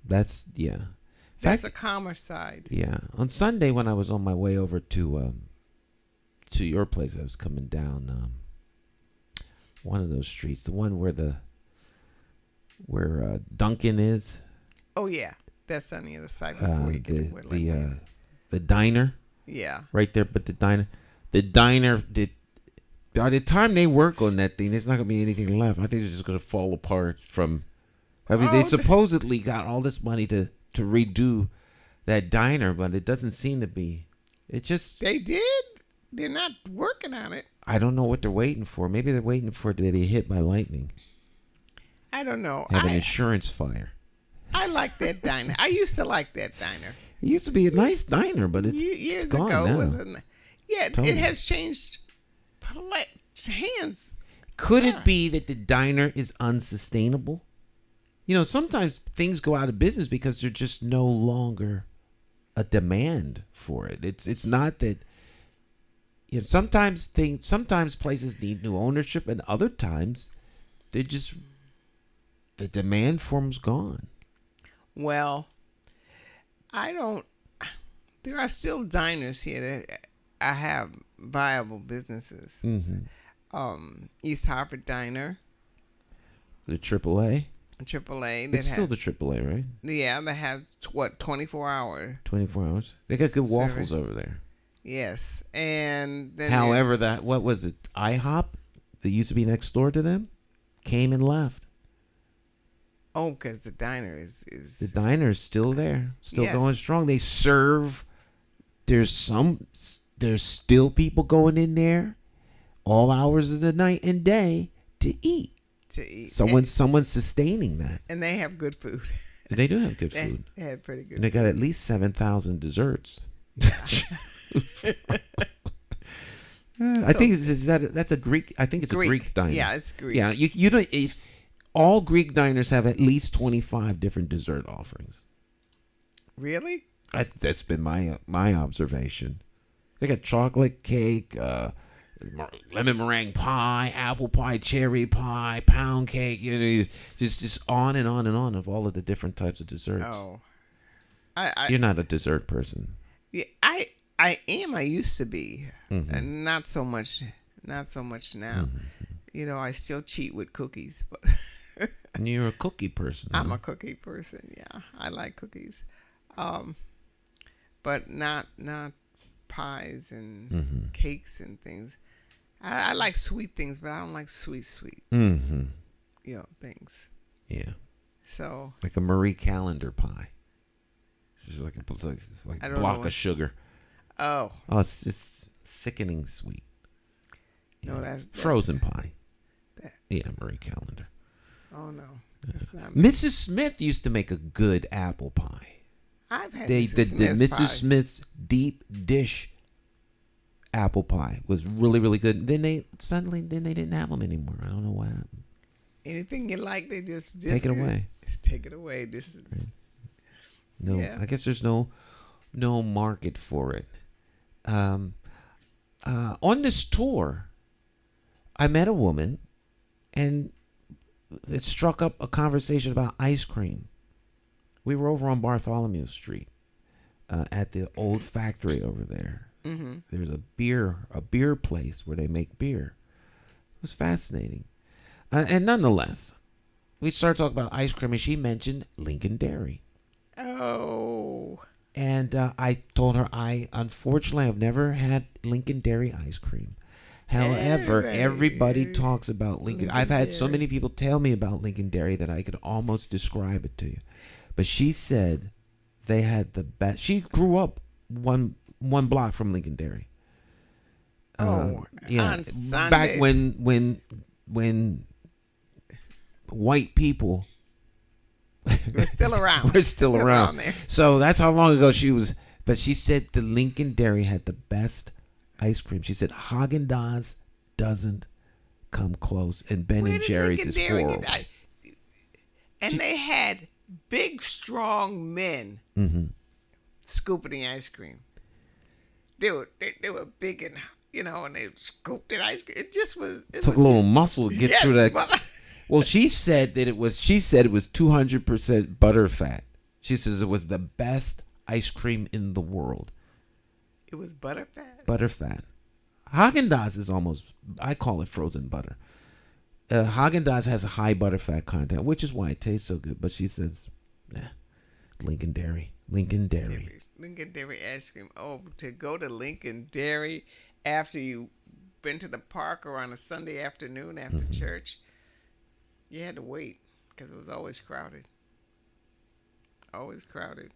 that's the calmer side. Yeah. On Sunday when I was on my way over to your place, I was coming down one of those streets, the one where Duncan is. Oh yeah, that's on the other side before you get to Woodland. The diner. Yeah. Right there, but the diner did. By the time they work on that thing, there's not gonna be anything left. I think it's just gonna fall apart from. I mean, they supposedly got all this money to redo that diner, but it doesn't seem to be. It just. They did. They're not working on it. I don't know what they're waiting for. Maybe they're waiting for it to be hit by lightning. I don't know. Have an insurance fire. I like that diner. I used to like that diner. It used to be a nice diner, but it's years gone ago. now. Yeah, Totally. it has changed hands. Could it be that the diner is unsustainable? You know, sometimes things go out of business because there's just no longer a demand for it. It's not that. You know, sometimes places need new ownership, and other times the demand for them's gone. Well, there are still diners here that I have viable businesses. Mm-hmm. East Harvard Diner, The AAA. AAA. It's still the AAA, right? Yeah, that has 24 hours. 24 hours. They got good waffles Service. over there. Yes, and then However, what was it? IHOP that used to be next door to them came and left. Oh, because the diner is The diner is still there, still Yes. going strong. They serve. There's still people going in there all hours of the night and day to eat. Someone's sustaining that. And they have good food. They do have good food. They have pretty good And they got at least 7,000 desserts. I think that's a Greek. I think it's a Greek diner. Yeah, it's Greek. Yeah, you don't. All Greek diners have at least 25 different dessert offerings. Really? That's been my observation. They got chocolate cake, lemon meringue pie, apple pie, cherry pie, pound cake. You know, just on and on and on of all of the different types of desserts. Oh, You're not a dessert person. yeah, I am. I used to be, Mm-hmm. and not so much now. Mm-hmm. You know, I still cheat with cookies, but And you're a cookie person. I'm a cookie person. Yeah, I like cookies, but not pies and Mm-hmm. cakes and things. I like sweet things, but I don't like sweet. Mm-hmm. You know, things. Yeah. So Like a Marie Callender pie. It's just like I a don't block know of sugar. oh It's just sickening sweet. no, that's Frozen pie. that- Yeah, Marie Callender. Oh no, that's not me. Mrs. Smith used to make a good apple pie. I've had The Mrs. Mrs. Smith's deep dish apple pie was really, really good. Then they didn't have them anymore. I don't know what happened. Anything you like, they just Take it away. Just take it away. This is No, Yeah. I guess there's no market for it. On this tour, I met a woman, and it struck up a conversation about ice cream. We were over on Bartholomew Street at the old factory over there. Mm-hmm. There's a beer place where they make beer. It was fascinating. And nonetheless, we started talking about ice cream, and she mentioned Lincoln Dairy. Oh, And I told her unfortunately have never had Lincoln Dairy ice cream. However, everybody talks about Lincoln. I've had so many people tell me about Lincoln Dairy that I could almost describe it to you. But she said they had the best. She grew up one block from Lincoln Dairy. on Sunday. Back when white people we're still around. we're still around. there. So that's how long ago she was. But she said the Lincoln Dairy had the best ice cream. She said Haagen-Dazs doesn't come close, and Ben Where and did Jerry's Lincoln is Dairy horrible. get- And they had big, strong men Mm-hmm. scooping the ice cream. They were big and and they scooped the ice cream. It just was. It Took was a little muscle to get Yes, through that. well, Well, she said it was 200% butter fat. She says it was the best ice cream in the world. it was butterfat. Butter fat. Haagen-Dazs is almost, I call it frozen butter. Haagen-Dazs has a high butter fat content, which is why it tastes so good. But she says, Lincoln Dairy. Lincoln Dairy ice cream. Oh, to go to Lincoln Dairy after you've been to the park or on a Sunday afternoon after church, you had to wait because it was always crowded. Always crowded.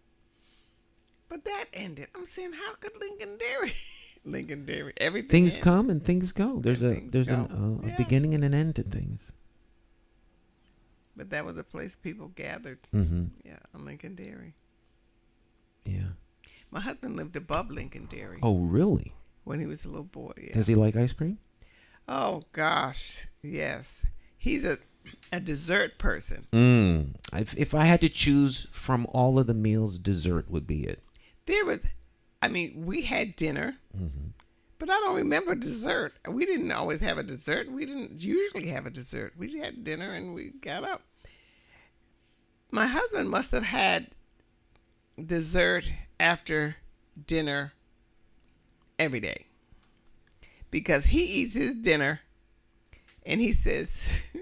But that ended. I'm saying, how could Lincoln Dairy? Lincoln Dairy. Everything. Things ended. come and things go. There's a Things go. a Yeah. beginning and an end to things. But that was a place people gathered. Mm-hmm. Yeah, on Lincoln Dairy. Yeah. My husband lived above Lincoln Dairy. Oh, really? when he was a little boy. Yeah. Does he like ice cream? Oh gosh, yes. He's a dessert person. If I had to choose from all of the meals, dessert would be it. We had dinner, but I don't remember dessert. We didn't always have a dessert. We didn't usually have a dessert. We had dinner and we got up. My husband must have had dessert after dinner every day, because he eats his dinner and he says,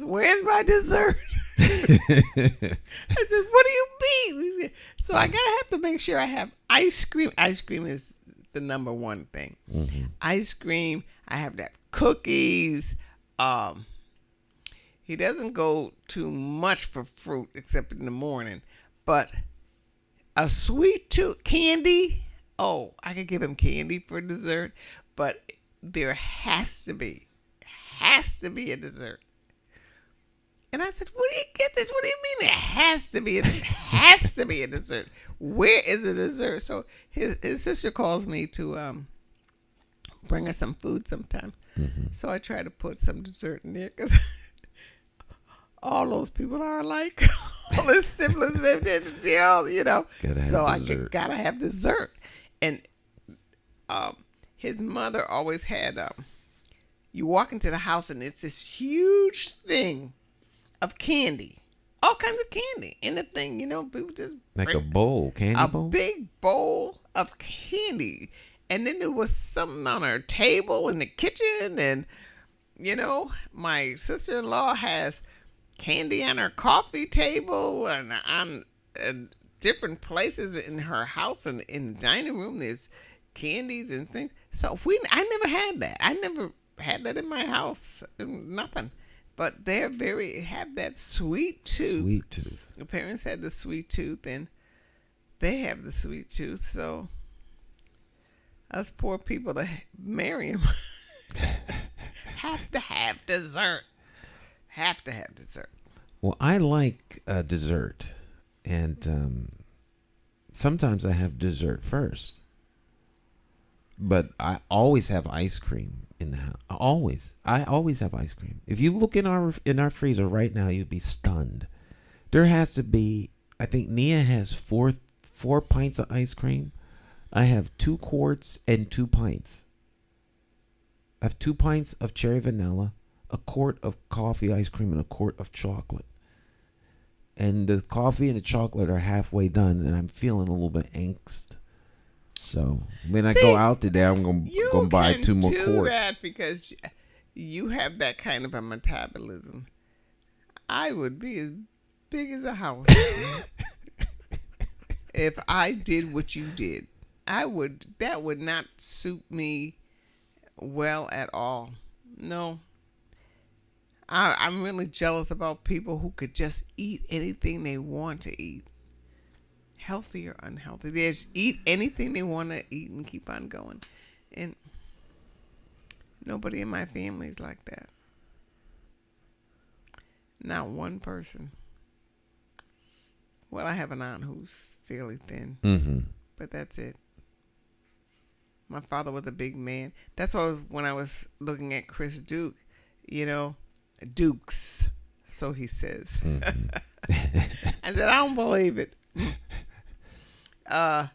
"Where's my dessert?" I said, "What do you mean?" So I have to make sure I have ice cream. Ice cream is the number one thing. Ice cream. I have to have cookies. He doesn't go too much for fruit except in the morning, but a sweet tooth candy. Oh, I could give him candy for dessert, but there has to be a dessert. And I said, "Where do you get this? What do you mean there has to be a dessert? Where is the dessert?" So his sister calls me to bring her some food sometimes. So I try to put some dessert in there, because all those people are alike. All his siblings, they're all, So I gotta have dessert. And his mother always had, you walk into the house and it's this huge thing of candy. All kinds of candy in the thing, people just like a bowl, candy bowl? A big bowl of candy. And then there was something on her table in the kitchen, and my sister-in-law has candy on her coffee table and on different places in her house, and in the dining room there's candies and things. So I never had that. I never had that in my house. Nothing. But they're have that sweet tooth. Sweet tooth. The parents had the sweet tooth, and they have the sweet tooth. So us poor people to marry him have to have dessert. Have to have dessert. Well, I like dessert, and sometimes I have dessert first. But I always have ice cream in the house. I always have ice cream. If you look in our freezer right now, you'd be stunned. There has to be. I think Nia has four pints of ice cream. I have 2 quarts and 2 pints. I have 2 pints of cherry vanilla, a quart of coffee ice cream, and a quart of chocolate. And the coffee and the chocolate are halfway done, and I'm feeling a little bit angst. So when I go out today, I'm gonna buy 2 more quarts. You can do that because you have that kind of a metabolism. I would be as big as a house if I did what you did. That would not suit me well at all. No. I'm really jealous about people who could just eat anything they want to eat. Healthy or unhealthy. They just eat anything they want to eat and keep on going. And nobody in my family is like that. Not one person. Well, I have an aunt who's fairly thin. But that's it. My father was a big man. That's why when I was looking at Chris Duke, Dukes, so he says. I said, I don't believe it. And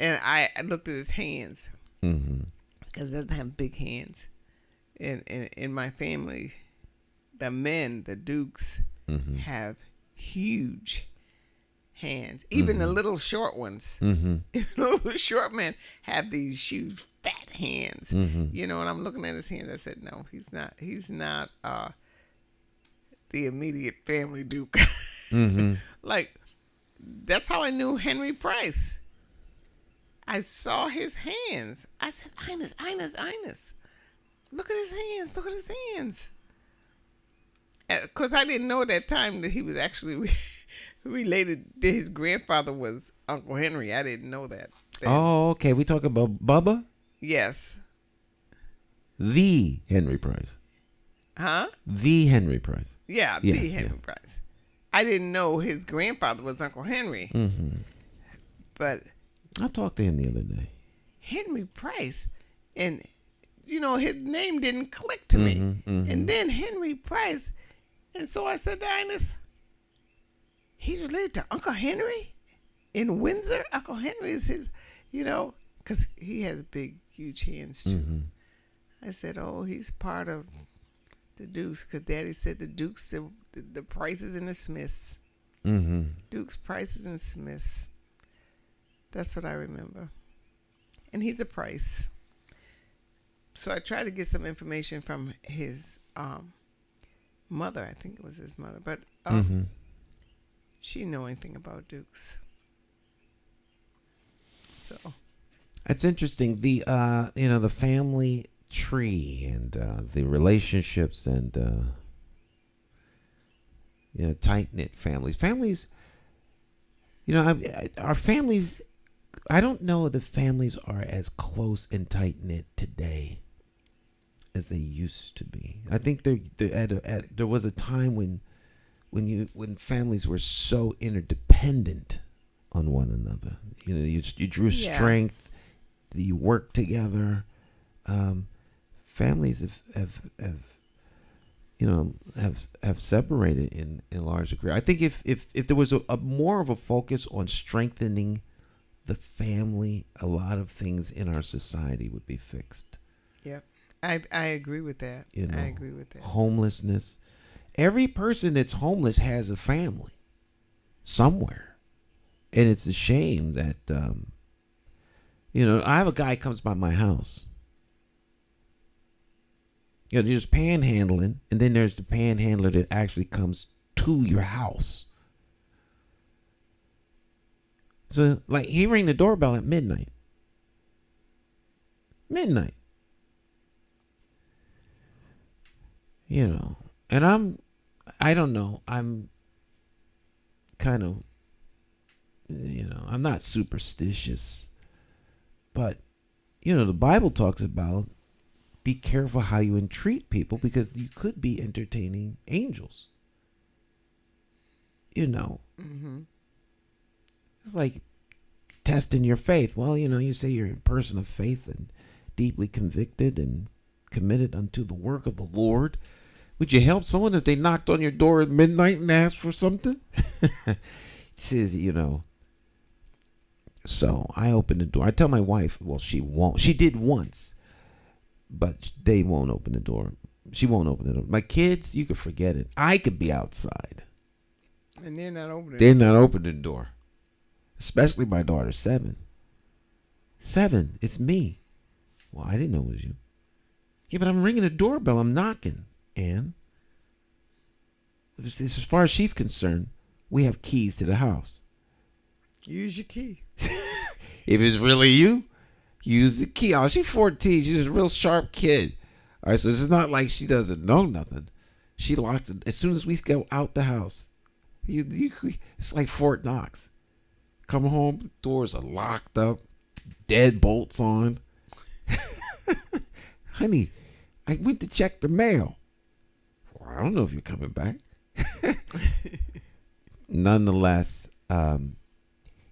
I looked at his hands, because he doesn't have big hands. In my family, the men, the Dukes, have huge hands. Even the little short ones. The little short men have these huge fat hands. And I'm looking at his hands. I said, no, he's not. He's not the immediate family Duke. Like, that's how I knew Henry Price. I saw his hands. I said, Ines. Look at his hands. Look at his hands. Because I didn't know at that time that he was actually related. That his grandfather was Uncle Henry. I didn't know that then. Oh, okay. We talking about Bubba? Yes. The Henry Price. Huh? The Henry Price. Yeah, yes, the Henry Price. I didn't know his grandfather was Uncle Henry. But I talked to him the other day. Henry Price. And, his name didn't click to me. And then Henry Price. And so I said to Ines, he's related to Uncle Henry in Windsor? Uncle Henry is his, because he has big, huge hands too. I said, oh, he's part of the Dukes, because Daddy said the Dukes, the Prices and the Smiths. Dukes, Prices, and Smiths. That's what I remember. And he's a Price. So I tried to get some information from his mother. I think it was his mother. But she didn't know anything about Dukes. So. It's interesting. The the family tree and the relationships and tight-knit families, our families, I don't know if the families are as close and tight-knit today as they used to be. I think there was a time when families were so interdependent on one another. You drew strength, you worked together. Families have separated in large degree. I think if there was a more of a focus on strengthening the family, a lot of things in our society would be fixed. Yep. I agree with that. I agree with that. Homelessness. Every person that's homeless has a family somewhere. And it's a shame that, I have a guy comes by my house. There's panhandling, and then there's the panhandler that actually comes to your house. So, like, he rang the doorbell at midnight. And I don't know, I'm kind of, I'm not superstitious, but, the Bible talks about be careful how you entreat people, because you could be entertaining angels. It's like testing your faith. Well, you say you're a person of faith and deeply convicted and committed unto the work of the Lord. Would you help someone if they knocked on your door at midnight and asked for something? It says, So I opened the door. I tell my wife, well, she won't. She did once, but they won't open the door. She won't open the door. My kids, you could forget it. I could be outside. And they're not opening the door. Especially my daughter, 7. 7, it's me. Well, I didn't know it was you. Yeah, but I'm ringing the doorbell. I'm knocking. And as far as she's concerned, we have keys to the house. Use your key. If it's really you, use the key. Oh, she's 14. She's a real sharp kid. All right, so it's not like she doesn't know nothing. She locks it as soon as we go out the house. It's like Fort Knox. Come home, doors are locked up, deadbolts on. Honey, I went to check the mail. Well, I don't know if you're coming back. Nonetheless,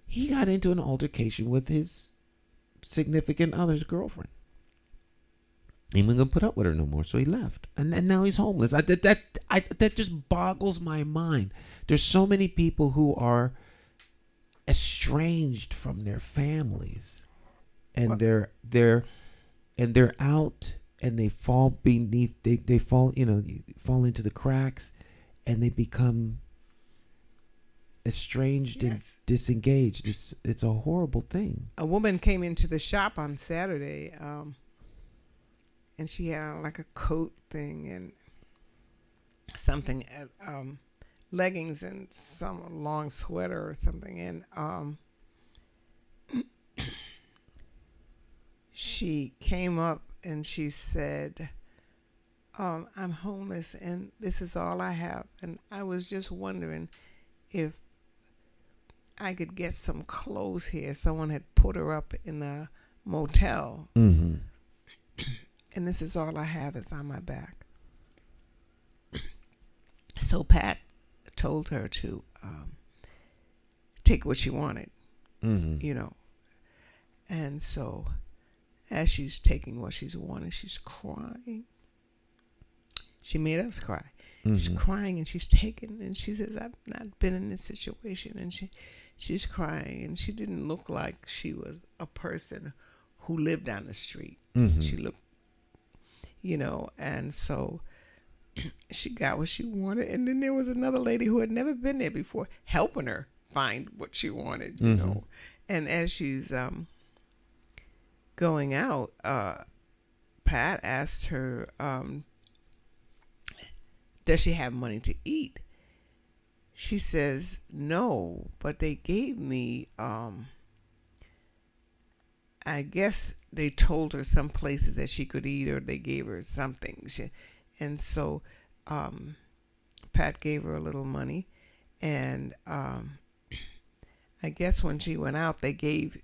he got into an altercation with his significant other's girlfriend. He wasn't gonna put up with her no more, so he left, and now he's homeless. That just boggles my mind. There's so many people who are estranged from their families, and they're out, and they fall beneath. They fall fall into the cracks, and they become estranged and disengaged. It's a horrible thing. A woman came into the shop on Saturday, and she had like a coat thing and something, leggings and some long sweater or something, and she came up and she said, I'm homeless and this is all I have, and I was just wondering if I could get some clothes here. Someone had put her up in a motel, and this is all I have is on my back. So Pat told her to take what she wanted, And so as she's taking what she's wanting, she's crying. She made us cry. She's crying and she's taking, and she says, I've not been in this situation. And she's crying, and she didn't look like she was a person who lived down the street. She looked, and so she got what she wanted. And then there was another lady who had never been there before helping her find what she wanted, you know. And as she's going out, Pat asked her, does she have money to eat? She says, no, but they gave me, I guess they told her some places that she could eat, or they gave her something. And so Pat gave her a little money, and I guess when she went out,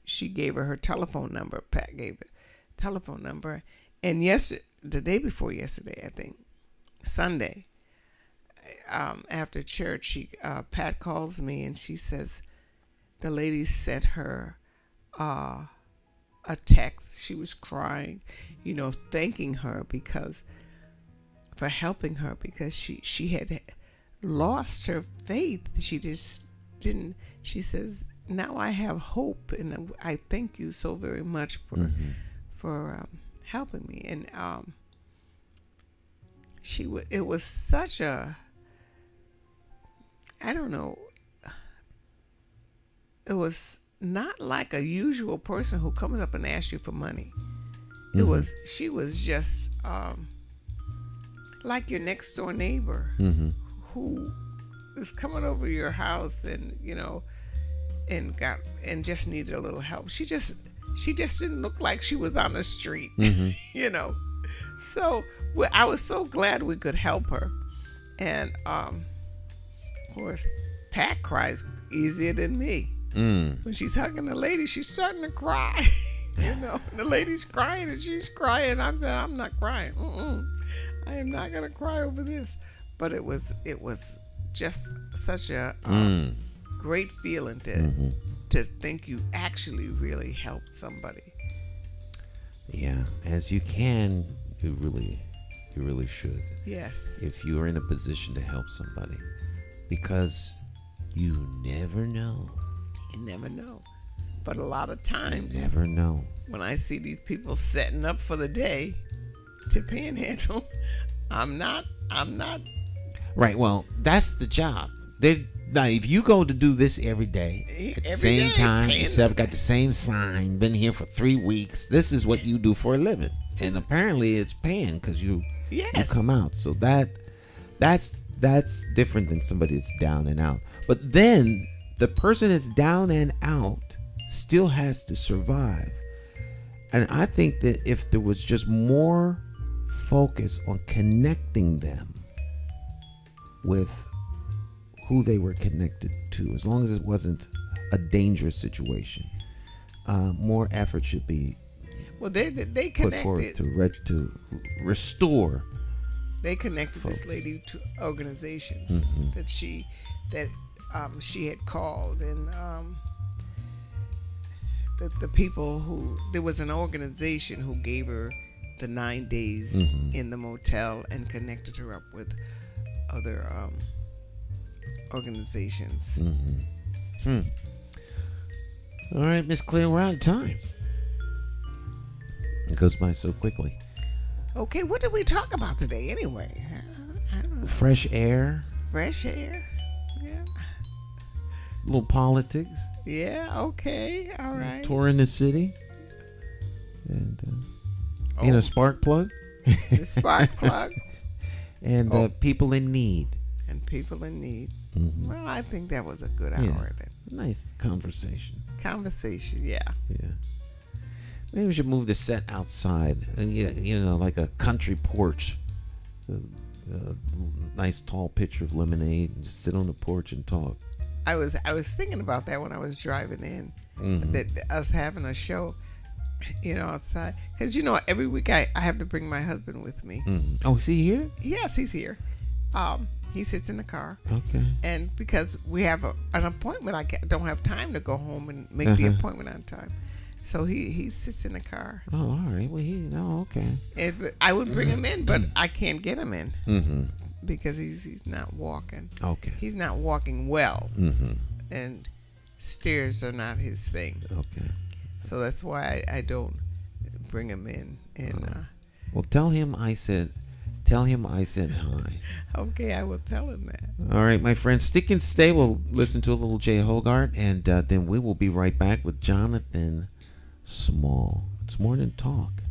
she gave her telephone number. Pat gave her telephone number. And the day before yesterday, I think, Sunday, after church, Pat calls me and she says the lady sent her a text. She was crying, thanking her for helping her, because she had lost her faith. She just didn't. She says, now I have hope, and I thank you so very much for helping me. And it was such a, I don't know, it was not like a usual person who comes up and asks you for money. She was just like your next door neighbor who is coming over your house and and just needed a little help. She just didn't look like she was on the street, So I was so glad we could help her. And of course, Pat cries easier than me. When she's hugging the lady, she's starting to cry. The lady's crying and she's crying. I'm saying, I'm not crying. I am not gonna cry over this. But it was just such a great feeling to think you actually really helped somebody. Yeah, as you can, you really should. Yes. If you are in a position to help somebody, because you never know. You never know. But a lot of times, you never know. When I see these people setting up for the day to panhandle, I'm not. Right. Well, that's the job. Now, if you go to do this every day at the same time, yourself got the same sign, been here for 3 weeks. This is what you do for a living, and apparently it's paying because you come out. So that's different than somebody that's down and out. But then the person that's down and out still has to survive. And I think that if there was just more focus on connecting them with who they were connected to, as long as it wasn't a dangerous situation, more effort should be they put forth to restore. They connected folks. This lady to organizations that she had called, and the people who, there was an organization who gave her the 9 days in the motel and connected her up with other organizations. All right, Miss Cleo, we're out of time. It goes by so quickly. Okay, what did we talk about today anyway? I don't know. Fresh air. Fresh air. Yeah. A little politics. Yeah. Okay. All right. Touring the city. And spark plug. The spark plug. And people in need. And people in need. Well, I think that was a good hour then. Nice conversation. Yeah. Maybe we should move the set outside, and like a country porch, a nice tall pitcher of lemonade, and just sit on the porch and talk. I was thinking about that when I was driving in, that us having a show, outside, because every week I have to bring my husband with me. Oh, is he here? Yes, he's here. He sits in the car. Okay. And because we have an appointment, I don't have time to go home and make the appointment on time. So he sits in the car. Oh, all right. Well, okay. I would bring him in, but I can't get him in Mm-hmm. because he's not walking. Okay. He's not walking well, Mm-hmm. and stairs are not his thing. Okay. So that's why I don't bring him in. And Well, tell him I said hi. okay, I will tell him that. All right, my friends, stick and stay. We'll listen to a little Jay Hogarth, and then we will be right back with Jonathan Small. It's Morning Talk.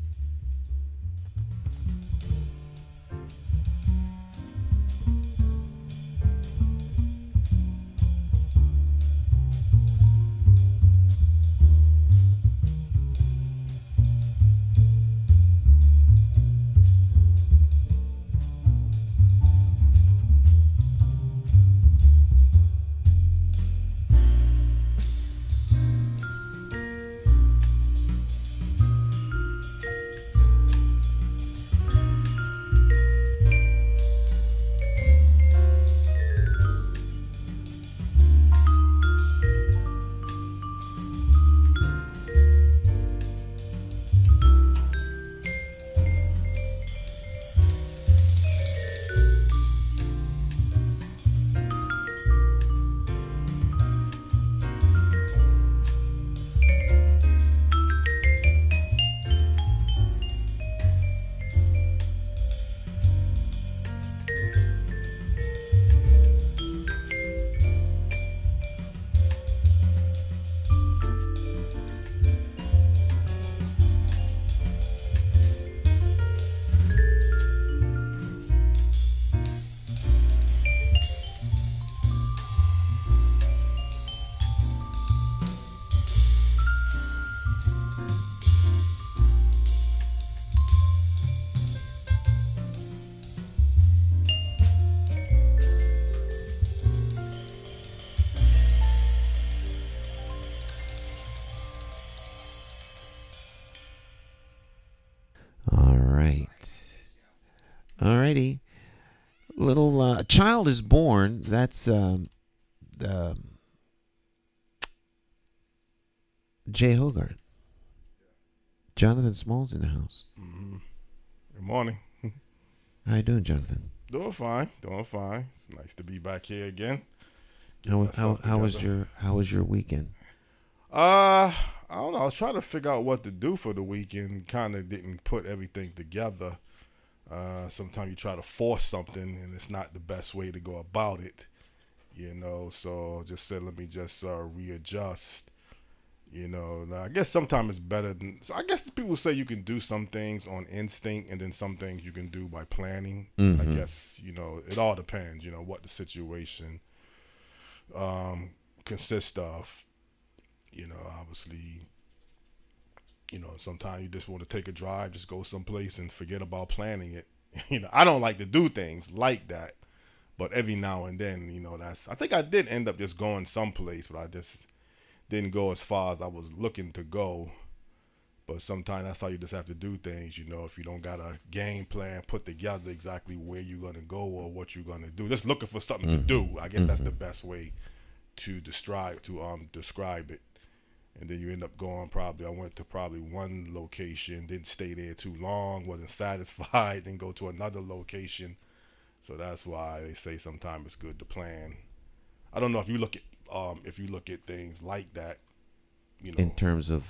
All right. All righty. Little child is born. That's Jay Hogarth. Jonathan Small's in the house. Mm-hmm. Good morning. How you doing, Jonathan? Doing fine. It's nice to be back here again. How was your weekend? I don't know. I was trying to figure out what to do for the weekend. Kind of didn't put everything together. Sometimes you try to force something, and it's not the best way to go about it. So just said, let me just readjust. I guess sometimes it's better than. So I guess people say you can do some things on instinct, and then some things you can do by planning. Mm-hmm. I guess it all depends. What the situation consists of. Obviously. Sometimes you just want to take a drive, just go someplace and forget about planning it. I don't like to do things like that, but every now and then, I think I did end up just going someplace, but I just didn't go as far as I was looking to go. But sometimes that's how you just have to do things, if you don't got a game plan put together exactly where you're going to go or what you're going to do. Just looking for something to do. I guess that's the best way to describe it. And then you end up going I went to one location, didn't stay there too long, wasn't satisfied, then go to another location. So that's why they say sometimes it's good to plan. I don't know if you look at things like that, In terms of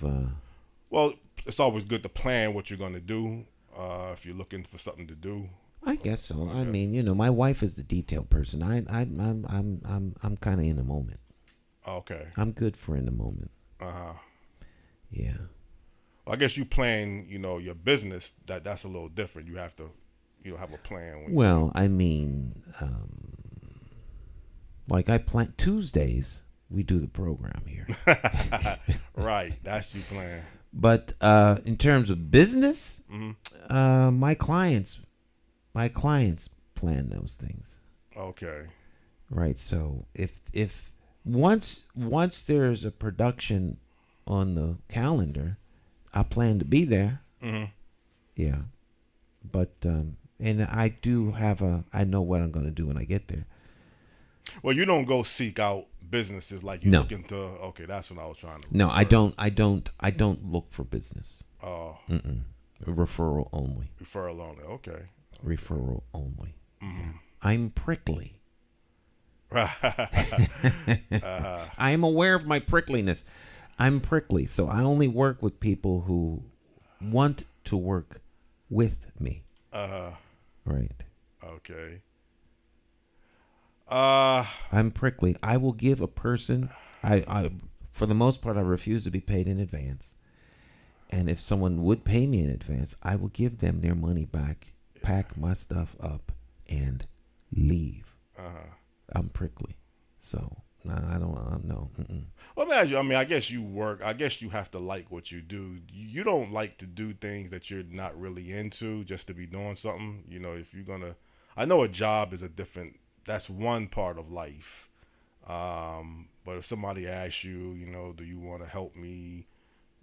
well, it's always good to plan what you're going to do if you're looking for something to do. I guess so. I mean, my wife is the detail person. I'm kind of in the moment. Okay. I'm good for in the moment. Uh-huh. Yeah. Well, I guess you plan, your business, that's a little different. You have to, have a plan. Like I plan Tuesdays, we do the program here. Right. That's you plan. But in terms of business, Mm-hmm. my clients plan those things. Okay. Right. So if once there's a production on the calendar, I plan to be there. Mm-hmm. Yeah. But and I know what I'm going to do when I get there. Well, you don't go seek out businesses like you No. looking to. Okay, that's what I was trying to. No, I refer. don't look for business. Oh, Referral only. referral only. Okay. Referral only. Mm-hmm. I'm prickly. Uh-huh. I am aware of my prickliness. I'm prickly, so I only work with people who want to work with me. Right. Okay. I'm prickly. I will give a person. I for the most part, I refuse to be paid in advance. And if someone would pay me in advance, I will give them their money back, pack my stuff up, and leave. I'm prickly, so I don't know. Well, I guess you work. I guess you have to like what you do. You don't like to do things that you're not really into just to be doing something. You know, if you're gonna, I know a job is a different. That's one part of life. But if somebody asks you, you know, do you want to help me,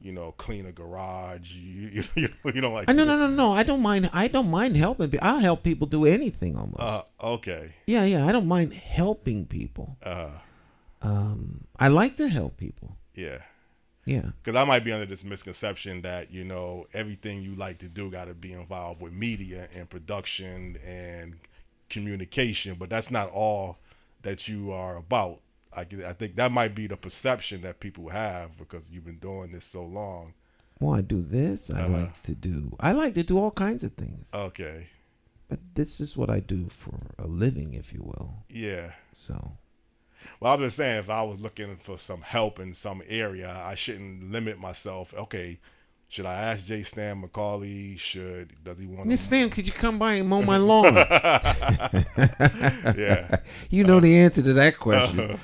you know, clean a garage? You don't like. No. I don't mind. I don't mind helping. I'll help people do anything almost. Okay. Yeah. I don't mind helping people. I like to help people. Yeah. Yeah. Because I might be under this misconception that, you know, everything you like to do got to be involved with media and production and communication, but that's not all that you are about. I think that might be the perception that people have because you've been doing this so long. Well, I do this. I like to do all kinds of things. Okay. But this is what I do for a living, if you will. Yeah. So. Well, I'm just saying, if I was looking for some help in some area, I shouldn't limit myself. Okay, should I ask J. Stan McCauley? Does he want to? Miss Stan, could you come by and mow my lawn? Yeah. You know the answer to that question.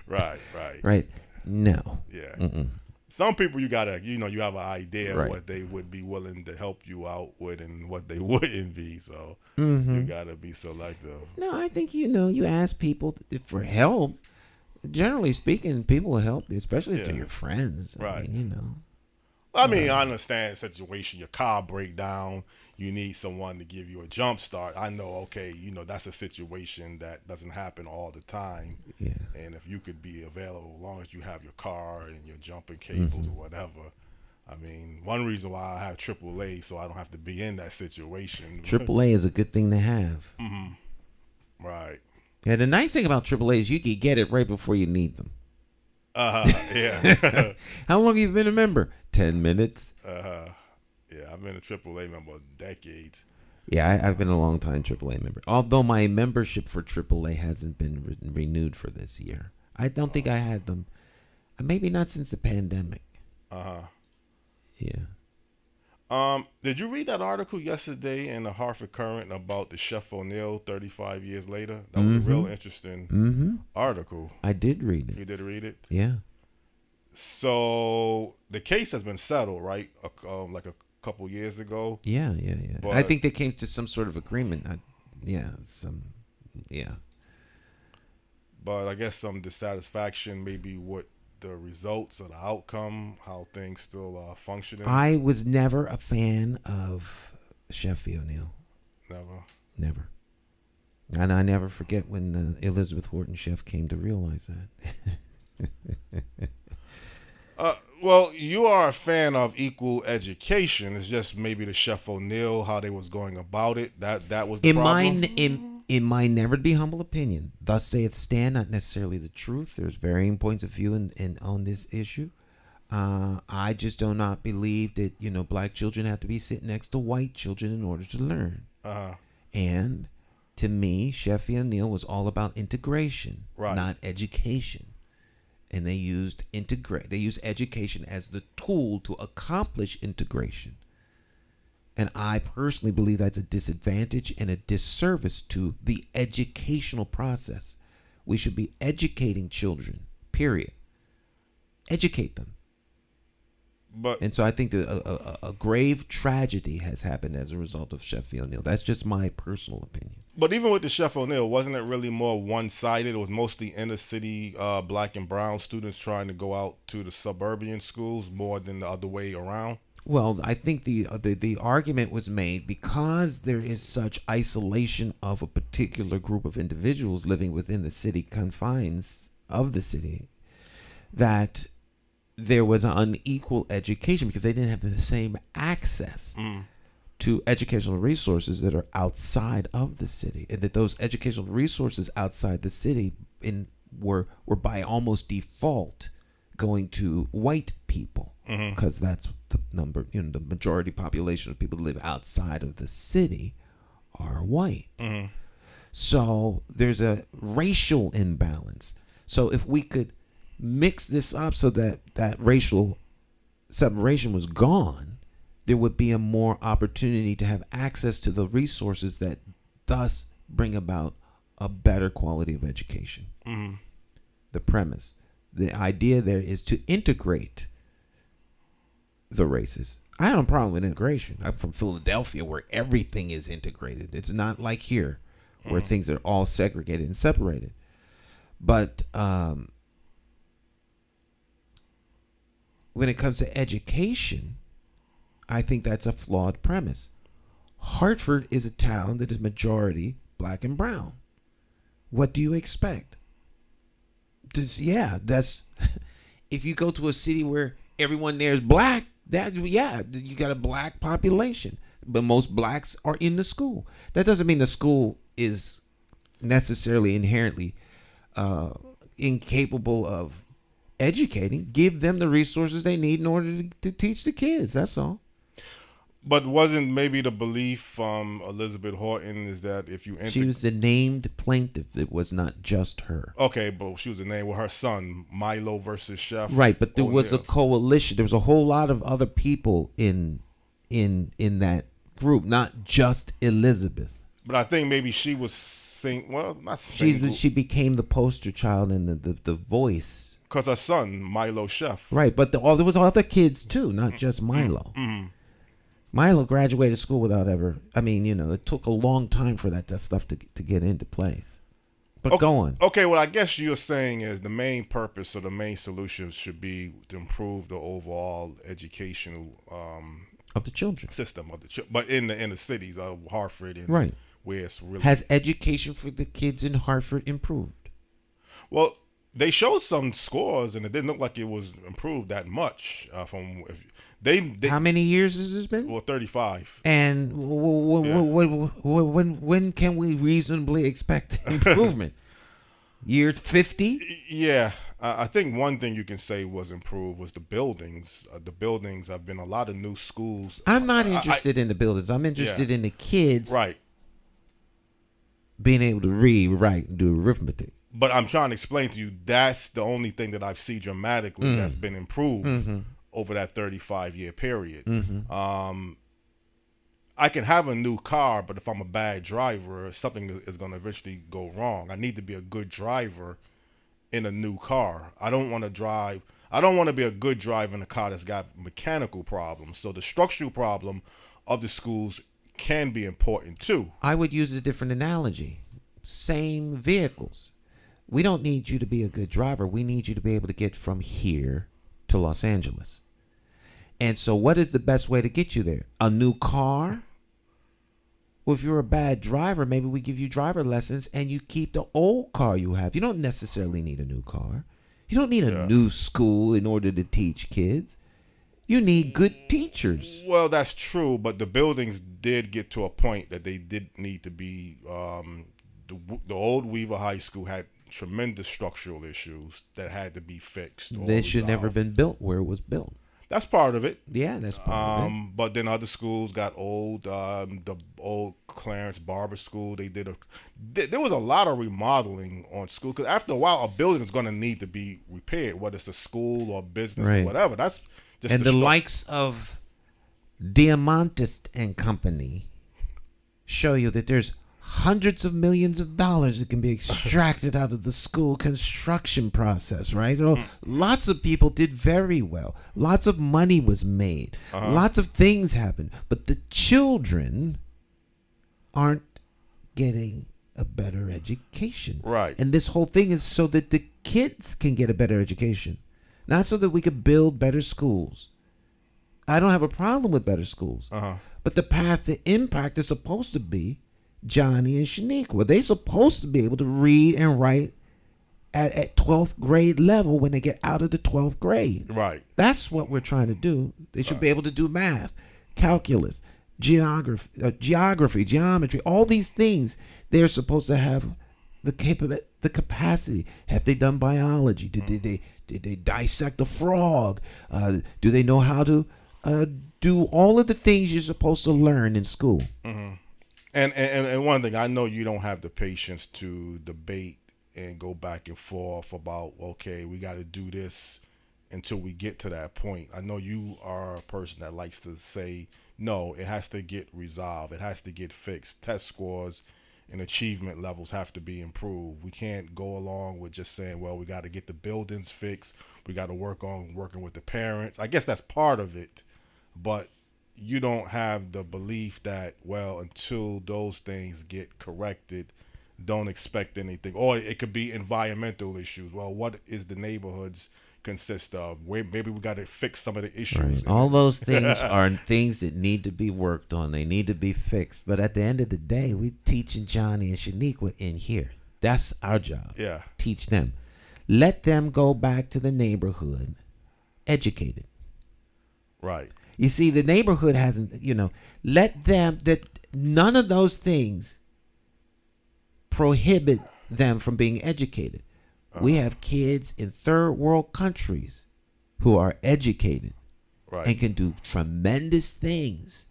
Right. Right. No. Yeah. Mm-mm. Some people you have an idea Right. of what they would be willing to help you out with and what they wouldn't be. So Mm-hmm. you gotta be selective. No, I think you ask people for help. Generally speaking, people will help you, especially if they're your friends. Right. I I mean, I understand the situation. Your car break down. You need someone to give you a jump start. I know, okay, that's a situation that doesn't happen all the time. Yeah. And if you could be available, as long as you have your car and your jumping cables or whatever. I mean, one reason why I have AAA, so I don't have to be in that situation. AAA is a good thing to have. Right. Yeah, the nice thing about AAA is you can get it right before you need them. Yeah. How long have you been a member? 10 minutes. Yeah, I've been a AAA member decades. Yeah, I've been a long time AAA member. Although my membership for AAA hasn't been renewed for this year. I don't think I had them. Maybe not since the pandemic. Yeah. Did you read that article yesterday in the Hartford Courant about the Chef O'Neill 35 years later? That was a real interesting article. I did read it. You did read it? Yeah. So the case has been settled, right? Like a couple years ago. Yeah. But I think they came to some sort of agreement. But I guess some dissatisfaction maybe with the results or the outcome, how things still are functioning. I was never a fan of Chef O'Neill. Never. And I never forget when Elizabeth Horton Chef came to realize that. Well, you are a fan of equal education. It's just maybe the Chef O'Neill, how they was going about it. That was the problem. In my never to be humble opinion, thus saith Stan, not necessarily the truth. There's varying points of view in on this issue. I just do not believe that black children have to be sitting next to white children in order to learn. And to me, Chef O'Neill was all about integration, not education. And they used education as the tool to accomplish integration. And I personally believe that's a disadvantage and a disservice to the educational process. We should be educating children, period. Educate them. And so I think that a grave tragedy has happened as a result of Chef O'Neill. That's just my personal opinion. But even with the Chef O'Neill, wasn't it really more one-sided? It was mostly inner-city black and brown students trying to go out to the suburban schools more than the other way around? Well, I think the argument was made because there is such isolation of a particular group of individuals living within the city confines of the city, that there was an unequal education because they didn't have the same access to educational resources that are outside of the city, and that those educational resources outside the city were by almost default going to white people, because that's the number, the majority population of people who live outside of the city are white. So there's a racial imbalance. So if we could mix this up so that racial separation was gone, there would be a more opportunity to have access to the resources that thus bring about a better quality of education. The premise, the idea there is to integrate the races. I have a problem with integration. I'm from Philadelphia, where everything is integrated. It's not like here, where things are all segregated and separated. But when it comes to education, I think that's a flawed premise. Hartford is a town that is majority black and brown. What do you expect? That's if you go to a city where everyone there is black, you got a black population, but most blacks are in the school. That doesn't mean the school is necessarily inherently incapable of educating. Give them the resources they need in order to teach the kids. That's all. But wasn't maybe the belief from Elizabeth Horton is that if you she was the named plaintiff, it was not just her. Okay, but she was the name with her son, Milo versus Chef. Right, but there was a coalition. There was a whole lot of other people in that group, not just Elizabeth. But I think maybe she was not single. She became the poster child and the voice. Because her son, Milo Chef. Right, but there was other kids too, not just Milo. Milo graduated school without ever. It took a long time for that stuff to get into place. But go on. Okay, what I guess you're saying is the main purpose or the main solution should be to improve the overall educational of the children system but in the cities of Hartford and right, where it's really has education for the kids in Hartford improved? Well, they showed some scores and it didn't look like it was improved that much. How many years has this been? Well, 35. And when can we reasonably expect improvement? Year 50? Yeah. I think one thing you can say was improved was the buildings. The buildings have been a lot of new schools. I'm not interested in the buildings. I'm interested in the kids. Right. Being able to read, write, and do arithmetic. But I'm trying to explain to you that's the only thing that I've seen dramatically that's been improved over that 35-year period. I can have a new car, but if I'm a bad driver, something is going to eventually go wrong. I need to be a good driver in a new car. I don't want to be a good driver in a car that's got mechanical problems. So the structural problem of the schools can be important too. I would use a different analogy. Same vehicles. We don't need you to be a good driver. We need you to be able to get from here to Los Angeles. And so what is the best way to get you there? A new car? Well, if you're a bad driver, maybe we give you driver lessons and you keep the old car you have. You don't necessarily need a new car. You don't need a new school in order to teach kids. You need good teachers. Well, that's true, but the buildings did get to a point that they did need to be the old Weaver High School had tremendous structural issues that had to be fixed. They should never been built where it was built. That's part of it. Yeah, that's part of it. But then other schools got old. The old Clarence Barber School, there was a lot of remodeling on school. Because after a while, a building is going to need to be repaired, whether it's a school or business or whatever. That's just and the likes of Diamantist and Company show you that there's hundreds of millions of dollars that can be extracted out of the school construction process, right? Lots of people did very well. Lots of money was made. Lots of things happened. But the children aren't getting a better education. Right. And this whole thing is so that the kids can get a better education. Not so that we could build better schools. I don't have a problem with better schools. Uh-huh. But the path to impact is supposed to be Johnny and Shaniqua. They're supposed to be able to read and write at 12th grade level when they get out of the 12th grade. Right. That's what we're trying to do. They should be able to do math, calculus, geography, geometry, all these things. They're supposed to have the capacity. Have they done biology? Did they dissect a frog? Do they know how to do all of the things you're supposed to learn in school? Mm-hmm. And one thing, I know you don't have the patience to debate and go back and forth about, okay, we got to do this until we get to that point. I know you are a person that likes to say, no, it has to get resolved. It has to get fixed. Test scores and achievement levels have to be improved. We can't go along with just saying, well, we got to get the buildings fixed. We got to working with the parents. I guess that's part of it, but you don't have the belief that, well, until those things get corrected, don't expect anything. Or it could be environmental issues. Well, what is the neighborhoods consist of? Maybe we got to fix some of the issues. Right. All those things are things that need to be worked on. They need to be fixed. But at the end of the day, we're teaching Johnny and Shaniqua in here. That's our job. Yeah. Teach them. Let them go back to the neighborhood educated. Right. You see, the neighborhood hasn't, let them, that none of those things prohibit them from being educated. We have kids in third world countries who are educated, right, and can do tremendous things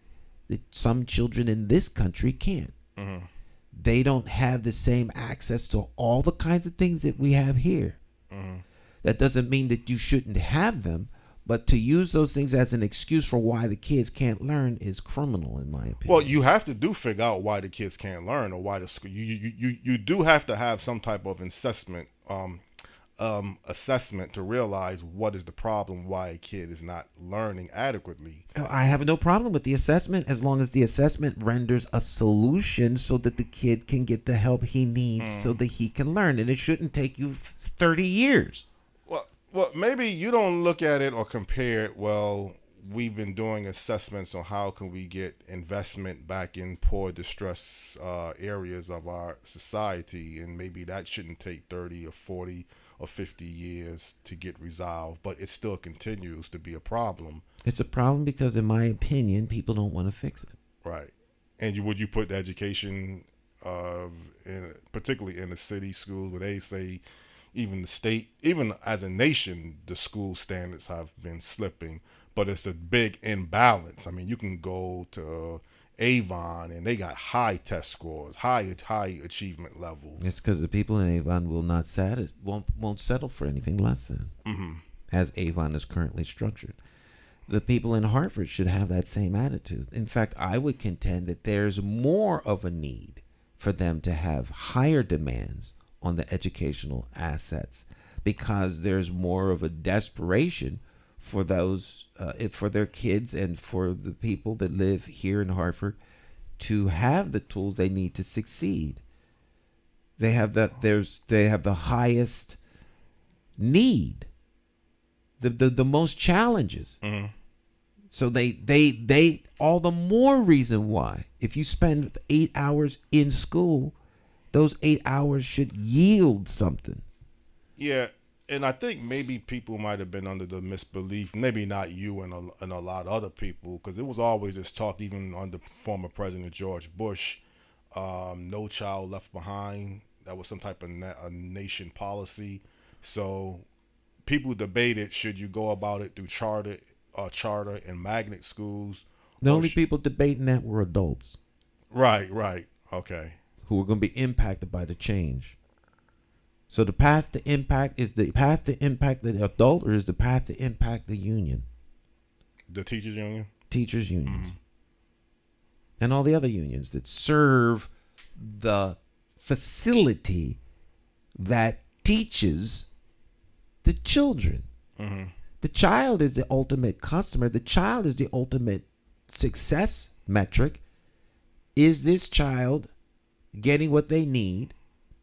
that some children in this country can't. Mm-hmm. They don't have the same access to all the kinds of things that we have here. Mm-hmm. That doesn't mean that you shouldn't have them, but to use those things as an excuse for why the kids can't learn is criminal, in my opinion. Well, you have to figure out why the kids can't learn, or why the school. You do have to have some type of assessment to realize what is the problem, why a kid is not learning adequately. I have no problem with the assessment as long as the assessment renders a solution so that the kid can get the help he needs so that he can learn. And it shouldn't take you 30 years. Well, maybe you don't look at it or compare it. Well, we've been doing assessments on how can we get investment back in poor, distressed areas of our society, and maybe that shouldn't take 30 or 40 or 50 years to get resolved, but it still continues to be a problem. It's a problem because, in my opinion, people don't want to fix it. Right. And would you put the education particularly in the city schools, where they say even the state, even as a nation, the school standards have been slipping, but it's a big imbalance. I mean, you can go to Avon and they got high test scores, high achievement level. It's because the people in Avon won't settle for anything less than, as Avon is currently structured. The people in Hartford should have that same attitude. In fact, I would contend that there's more of a need for them to have higher demands on the educational assets, because there's more of a desperation for those, for their kids and for the people that live here in Hartford to have the tools they need to succeed. They have the highest need, the most challenges. Mm-hmm. So they all the more reason why, if you spend 8 hours in school, those 8 hours should yield something. Yeah, and I think maybe people might have been under the misbelief, maybe not you and a lot of other people, because it was always this talk, even under former President George Bush, no child left behind. That was some type of a nation policy. So people debated, should you go about it through charter and magnet schools? The only people debating that were adults. Right, okay. Who are going to be impacted by the change. So the path to impact, is the path to impact the adult, or is the path to impact the union? The teachers union? Teachers unions. Mm-hmm. And all the other unions that serve the facility that teaches the children. Mm-hmm. The child is the ultimate customer. The child is the ultimate success metric. Is this child getting what they need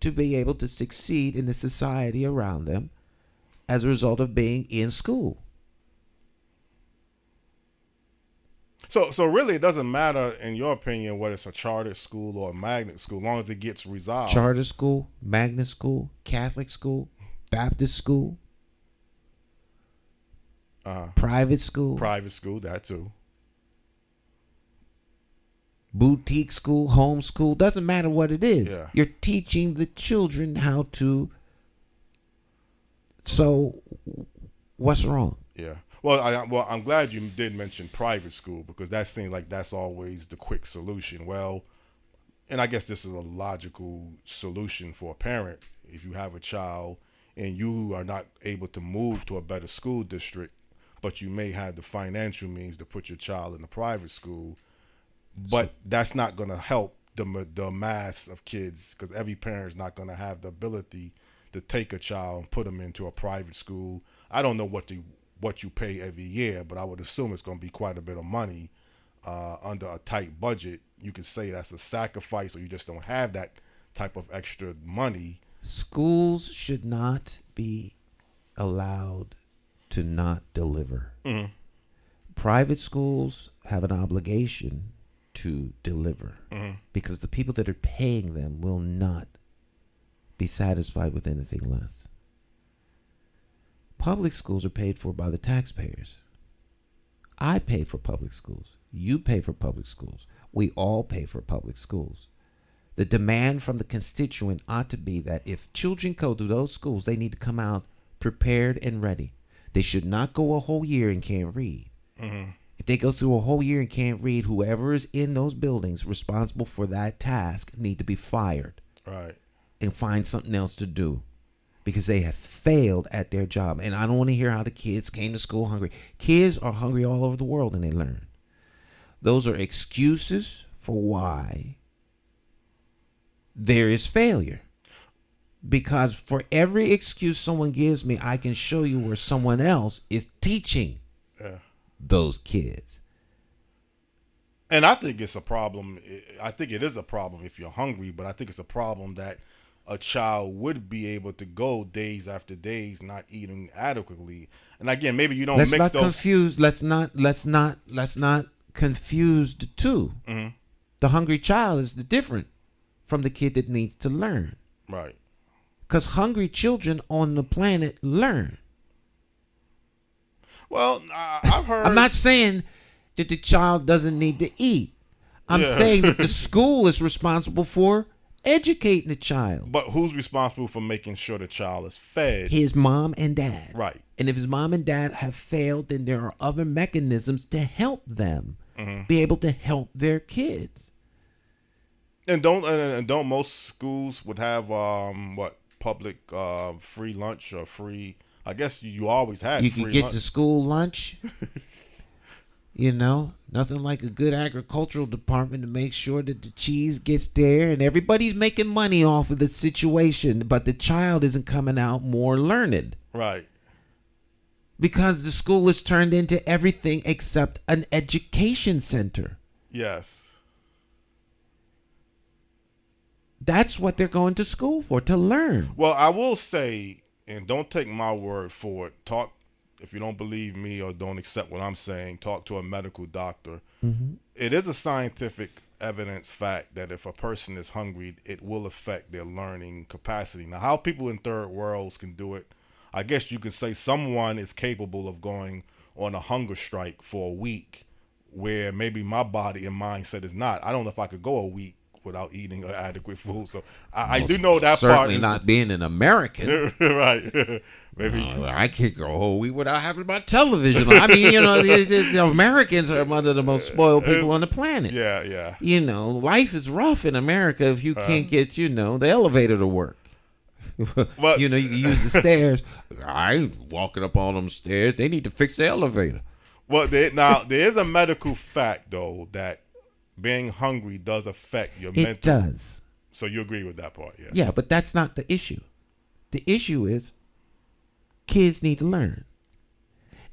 to be able to succeed in the society around them as a result of being in school? So really, it doesn't matter, in your opinion, whether it's a charter school or a magnet school, as long as it gets resolved. Charter school, magnet school, Catholic school, Baptist school, private school, that too. boutique school, home school, doesn't matter what it is. Yeah. You're teaching the children how to. So, what's wrong? Yeah. Well, I'm glad you did mention private school, because that seems like that's always the quick solution. Well, and I guess this is a logical solution for a parent. If you have a child and you are not able to move to a better school district, but you may have the financial means to put your child in a private school, but that's not going to help the mass of kids, because every parent is not going to have the ability to take a child and put them into a private school. I don't know what you pay every year, but I would assume it's going to be quite a bit of money under a tight budget. You could say that's a sacrifice, or you just don't have that type of extra money. Schools should not be allowed to not deliver. Mm-hmm. Private schools have an obligation to deliver, because the people that are paying them will not be satisfied with anything less. Public schools are paid for by the taxpayers. I pay for public schools. You pay for public schools. We all pay for public schools. The demand from the constituent ought to be that if children go to those schools, they need to come out prepared and ready. They should not go a whole year and can't read. Mm-hmm. If they go through a whole year and can't read, whoever is in those buildings responsible for that task need to be fired. Right. And find something else to do, because they have failed at their job. And I don't want to hear how the kids came to school hungry. Kids are hungry all over the world, and they learn. Those are excuses for why there is failure. Because for every excuse someone gives me, I can show you where someone else is teaching those kids. And I think it's a problem. I think it is a problem if you're hungry, but I think it's a problem that a child would be able to go days after days not eating adequately. And again, maybe you don't Let's mix not those. confuse. Let's not confuse the two. Mm-hmm. The hungry child is different from the kid that needs to learn. Right. Because hungry children on the planet learn. Well, I've heard. I'm not saying that the child doesn't need to eat. I'm saying that the school is responsible for educating the child. But who's responsible for making sure the child is fed? His mom and dad. Right. And if his mom and dad have failed, then there are other mechanisms to help them be able to help their kids. And don't most schools would have public free lunch or free? I guess you always had. You free can get lunch. to school lunch. You know, nothing like a good agricultural department to make sure that the cheese gets there, and everybody's making money off of the situation, but the child isn't coming out more learned. Right. Because the school is turned into everything except an education center. Yes. That's what they're going to school for, to learn. Well, I will say, and don't take my word for it. Talk, if you don't believe me or don't accept what I'm saying, talk to a medical doctor. Mm-hmm. It is a scientific evidence fact that if a person is hungry, it will affect their learning capacity. Now, how people in third worlds can do it, I guess you could say someone is capable of going on a hunger strike for a week, where maybe my body and mindset is not. I don't know if I could go a week without eating adequate food. So I do know that certainly part is not being an American. right. Maybe I can't go a whole week without having my television on. I mean, you know, the Americans are one of the most spoiled people on the planet. Yeah. You know, life is rough in America if you can't get, the elevator to work. But, you can use the stairs. I ain't walking up all them stairs. They need to fix the elevator. Well, there is a medical fact, though, that being hungry does affect your mental. It does. So you agree with that part, yeah? Yeah, but that's not the issue. The issue is kids need to learn.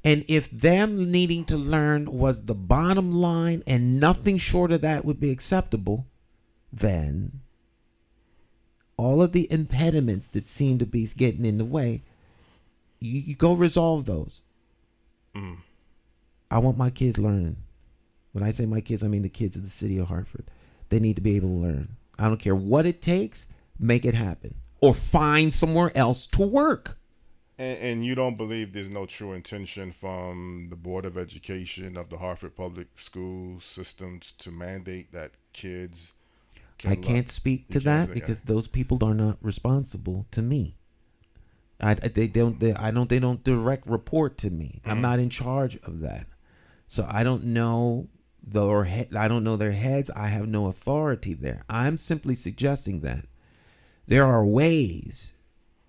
And if them needing to learn was the bottom line and nothing short of that would be acceptable, then all of the impediments that seem to be getting in the way, you go resolve those. I want my kids learning. When I say my kids, I mean the kids of the city of Hartford. They need to be able to learn. I don't care what it takes, make it happen. Or find somewhere else to work. And you don't believe there's no true intention from the Board of Education of the Hartford Public School systems to mandate that kids can I can't speak to that because those people are not responsible to me. They don't direct report to me. I'm not in charge of that. So I don't know I don't know their heads. I have no authority there. I'm simply suggesting that there are ways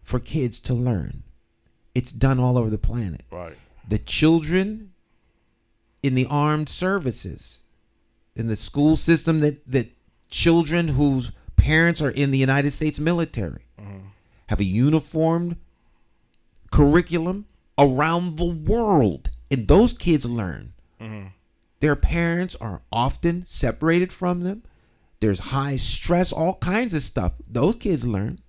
for kids to learn. It's done all over the planet. Right. The children in the armed services, in the school system, that children whose parents are in the United States military have a uniformed curriculum around the world. And those kids learn. Their parents are often separated from them. There's high stress, all kinds of stuff. Those kids learn.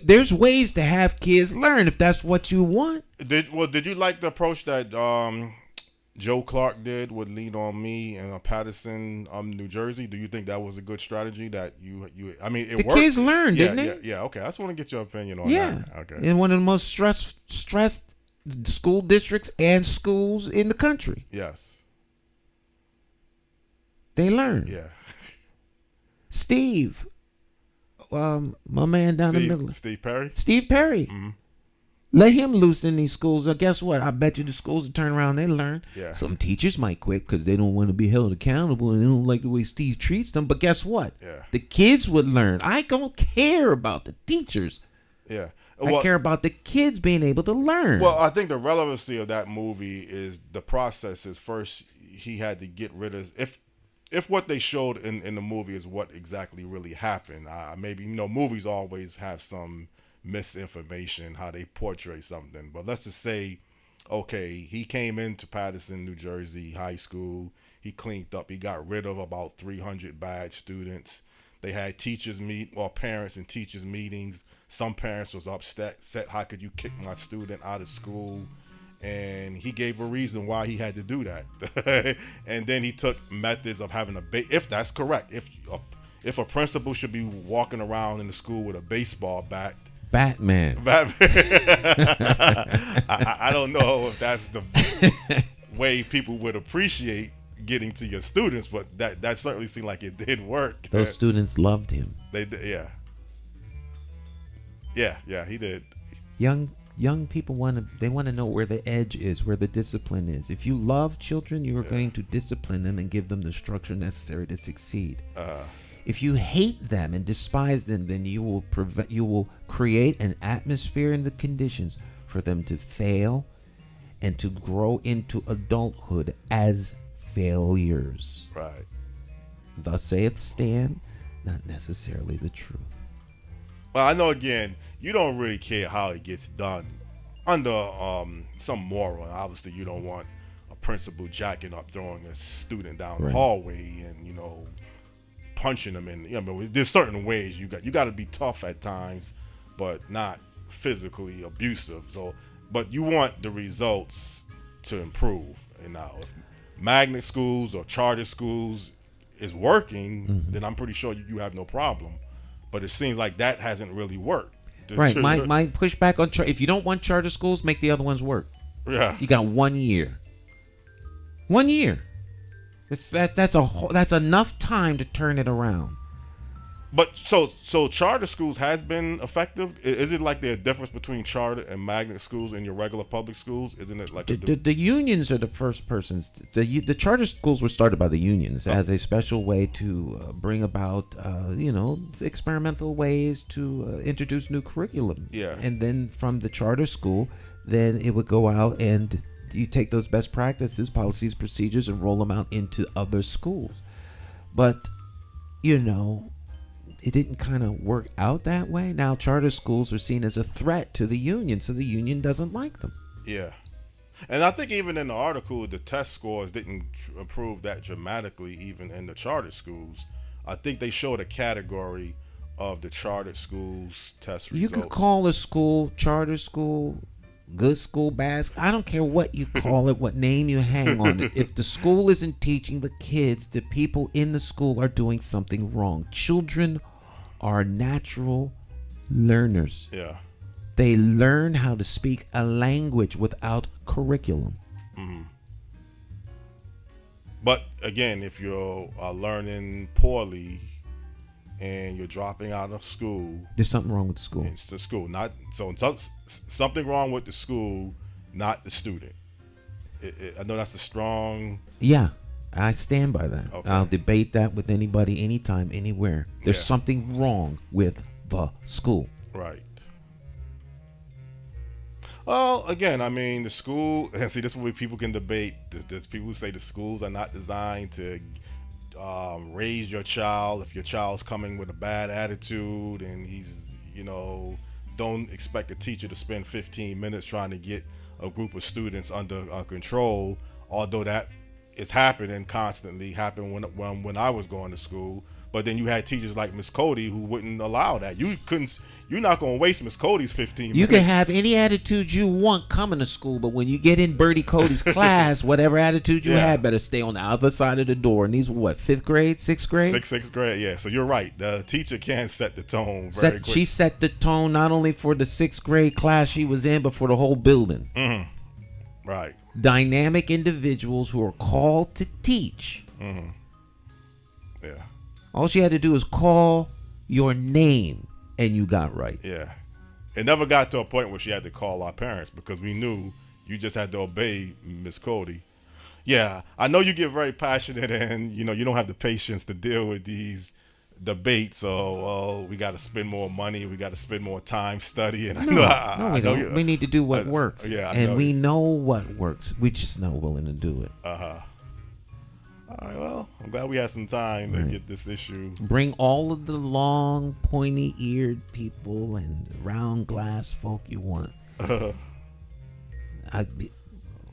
There's ways to have kids learn if that's what you want. Did you like the approach that Joe Clark did with Lean On Me in Paterson, New Jersey? Do you think that was a good strategy? That you I mean, it worked. The kids learned, didn't they? Yeah. Okay, I just want to get your opinion on that. Okay. In one of the most stressed school districts and schools in the country. Yes. They learned. Yeah. Steve, my man down the middle. Steve Perry. Steve Perry. Mm-hmm. Let him loose in these schools. Guess what? I bet you the schools will turn around. They learn. Yeah. Some teachers might quit because they don't want to be held accountable and they don't like the way Steve treats them. But guess what? Yeah. The kids would learn. I don't care about the teachers. Yeah. I care about the kids being able to learn. Well, I think the relevancy of that movie is the process. Is first he had to get rid of if what they showed in the movie is what exactly really happened. Maybe movies always have some misinformation how they portray something. But let's just say, okay, he came into Paterson, New Jersey high school. He cleaned up. He got rid of about 300 bad students. They had parents and teachers meetings. Some parents was upset. How could you kick my student out of school? And he gave a reason why he had to do that. And then he took methods of having if that's correct, if a principal should be walking around in the school with a baseball bat. Batman. I don't know if that's the way people would appreciate getting to your students, but that certainly seemed like it did work. Those students loved him. They did, yeah, he did. Young people want to know where the edge is, where the discipline is. If you love children, you are going to discipline them and give them the structure necessary to succeed. If you hate them and despise them, then you will create an atmosphere and the conditions for them to fail and to grow into adulthood as failures. Right. Thus saith Stan, not necessarily the truth. Well, I know, again, you don't really care how it gets done under some moral. Obviously, you don't want a principal jacking up, throwing a student down the hallway and, punching them in. There's certain ways you got to be tough at times, but not physically abusive. So, but you want the results to improve. And now, if magnet schools or charter schools is working, then I'm pretty sure you have no problem. But it seems like that hasn't really worked. Right. My pushback on if you don't want charter schools, make the other ones work. Yeah. You got 1 year. 1 year. That's enough time to turn it around. But so charter schools has been effective. Is it like the difference between charter and magnet schools and your regular public schools? Isn't it like the unions are the first persons? The charter schools were started by the unions as a special way to bring about experimental ways to introduce new curriculum. Yeah. And then from the charter school, then it would go out and you take those best practices, policies, procedures, and roll them out into other schools. But it didn't kind of work out that way. Now charter schools are seen as a threat to the union, so the union doesn't like them. Yeah. And I think even in the article, the test scores didn't improve that dramatically even in the charter schools. I think they showed a category of the charter schools test results. You could call a school charter school good school, bad school, I don't care what you call it, what name you hang on it. If the school isn't teaching the kids, the people in the school are doing something wrong. Children are natural learners. Yeah. They learn how to speak a language without curriculum. Mm-hmm. But again, if you're learning poorly and you're dropping out of school, there's something wrong with the school. It's the school, not so. Something wrong with the school, not the student. I know that's a strong. Yeah, I stand by that. Okay. I'll debate that with anybody, anytime, anywhere. There's something wrong with the school. Right. Well, again, I mean, the school, and see, this is where people can debate. There's people who say the schools are not designed to raise your child. If your child's coming with a bad attitude and he's, don't expect a teacher to spend 15 minutes trying to get a group of students under control, although that is happened when I was going to school. But then you had teachers like Miss Cody who wouldn't allow that. You're not going to waste Miss Cody's 15 minutes. You can have any attitude you want coming to school, but when you get in Bertie Cody's class, whatever attitude you had better stay on the other side of the door. And these were what, 5th grade, 6th grade? Sixth grade, yeah. So you're right. The teacher can set the tone very quickly. She set the tone not only for the 6th grade class she was in, but for the whole building. Mm-hmm. Right. Dynamic individuals who are called to teach. Mm-hmm. Yeah. All she had to do is call your name, and you got right. Yeah. It never got to a point where she had to call our parents because we knew you just had to obey Miss Cody. Yeah, I know you get very passionate and, you don't have the patience to deal with these debates. So, we got to spend more money. We got to spend more time studying. No, we don't. We need to do what works. Yeah, and we know what works. We're just not willing to do it. Uh-huh. All right, well, I'm glad we had some time to get this issue. Bring all of the long, pointy-eared people and round glass folk you want.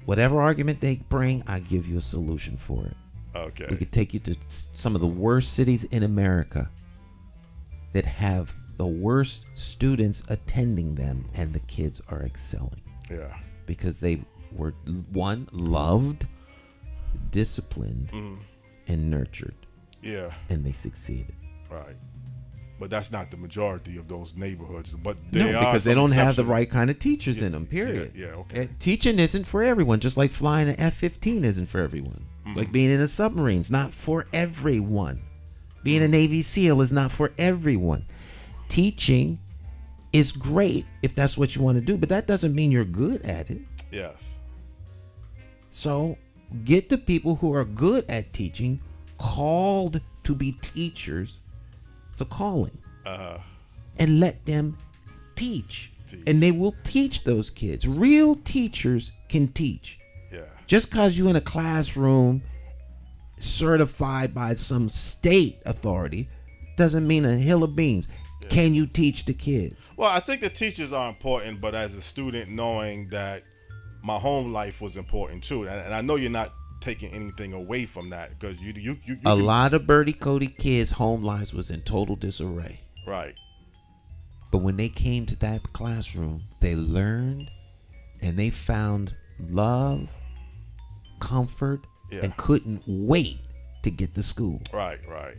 Whatever argument they bring, I give you a solution for it. Okay. We could take you to some of the worst cities in America that have the worst students attending them, and the kids are excelling. Yeah. Because they were, one, loved, disciplined, and nurtured. Yeah. And they succeeded. Right. But that's not the majority of those neighborhoods. But they are, because they don't have the right kind of teachers in them, period. Yeah, okay. Teaching isn't for everyone, just like flying an F-15 isn't for everyone. Like being in a submarine is not for everyone. Being a Navy SEAL is not for everyone. Teaching is great if that's what you want to do, but that doesn't mean you're good at it. Yes. So get the people who are good at teaching, called to be teachers. It's a calling. And let them teach. And they will teach those kids. Real teachers can teach. Yeah. Just because you're in a classroom certified by some state authority doesn't mean a hill of beans. Yeah. Can you teach the kids? Well, I think the teachers are important, but as a student, knowing that my home life was important too. And I know you're not taking anything away from that, because you a lot of Bertie Cody kids' home lives was in total disarray. Right. But when they came to that classroom, they learned and they found love, comfort, and couldn't wait to get to school. Right. Right?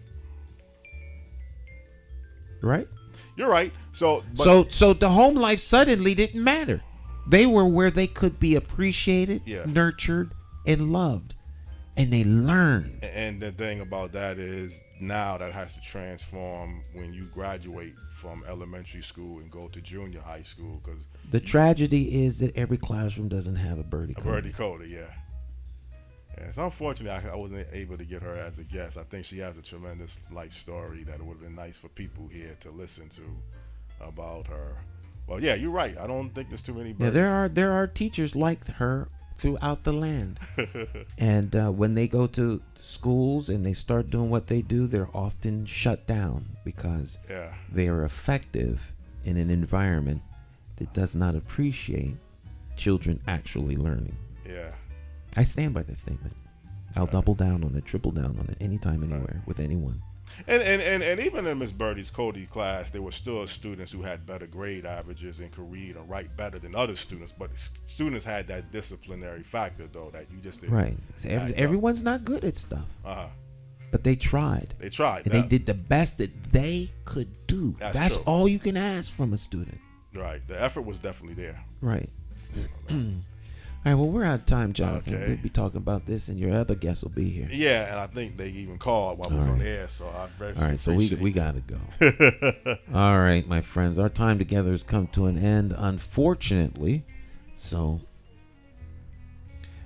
You're right. So the home life suddenly didn't matter. They were where they could be appreciated, nurtured, and loved. And they learned. And the thing about that is now that has to transform when you graduate from elementary school and go to junior high school. Cause the tragedy is that every classroom doesn't have a Bertie Cody. A Bertie Cody, yeah. It's unfortunate I wasn't able to get her as a guest. I think she has a tremendous life story that it would have been nice for people here to listen to about her. Well, yeah, you're right. I don't think there's too many. Yeah, there are teachers like her throughout the land. And when they go to schools and they start doing what they do, they're often shut down because they are effective in an environment that does not appreciate children actually learning. Yeah. I stand by that statement. I'll double down on it, triple down on it, anytime, anywhere, with anyone. And even in Miss Birdie's Cody class, there were still students who had better grade averages and could read or write better than other students. But students had that disciplinary factor, though, that you just didn't. Right. Everyone's not good at stuff. But they tried. They tried. And they did the best that they could do. That's true. all you can ask from a student. Right. The effort was definitely there. Right. All right, well, we're out of time, Jonathan. Okay. We'll be talking about this, and your other guests will be here. Yeah, and I think they even called while I was on the air, so I very All right, so we got to go. go. All right, my friends, our time together has come to an end, unfortunately. So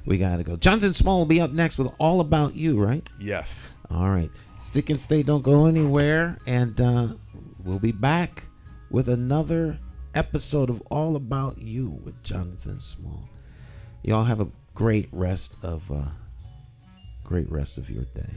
we got to go. Jonathan Small will be up next with All About You, right? Yes. All right. Stick and stay. Don't go anywhere. And we'll be back with another episode of All About You with Jonathan Small. Y'all have a great rest of your day.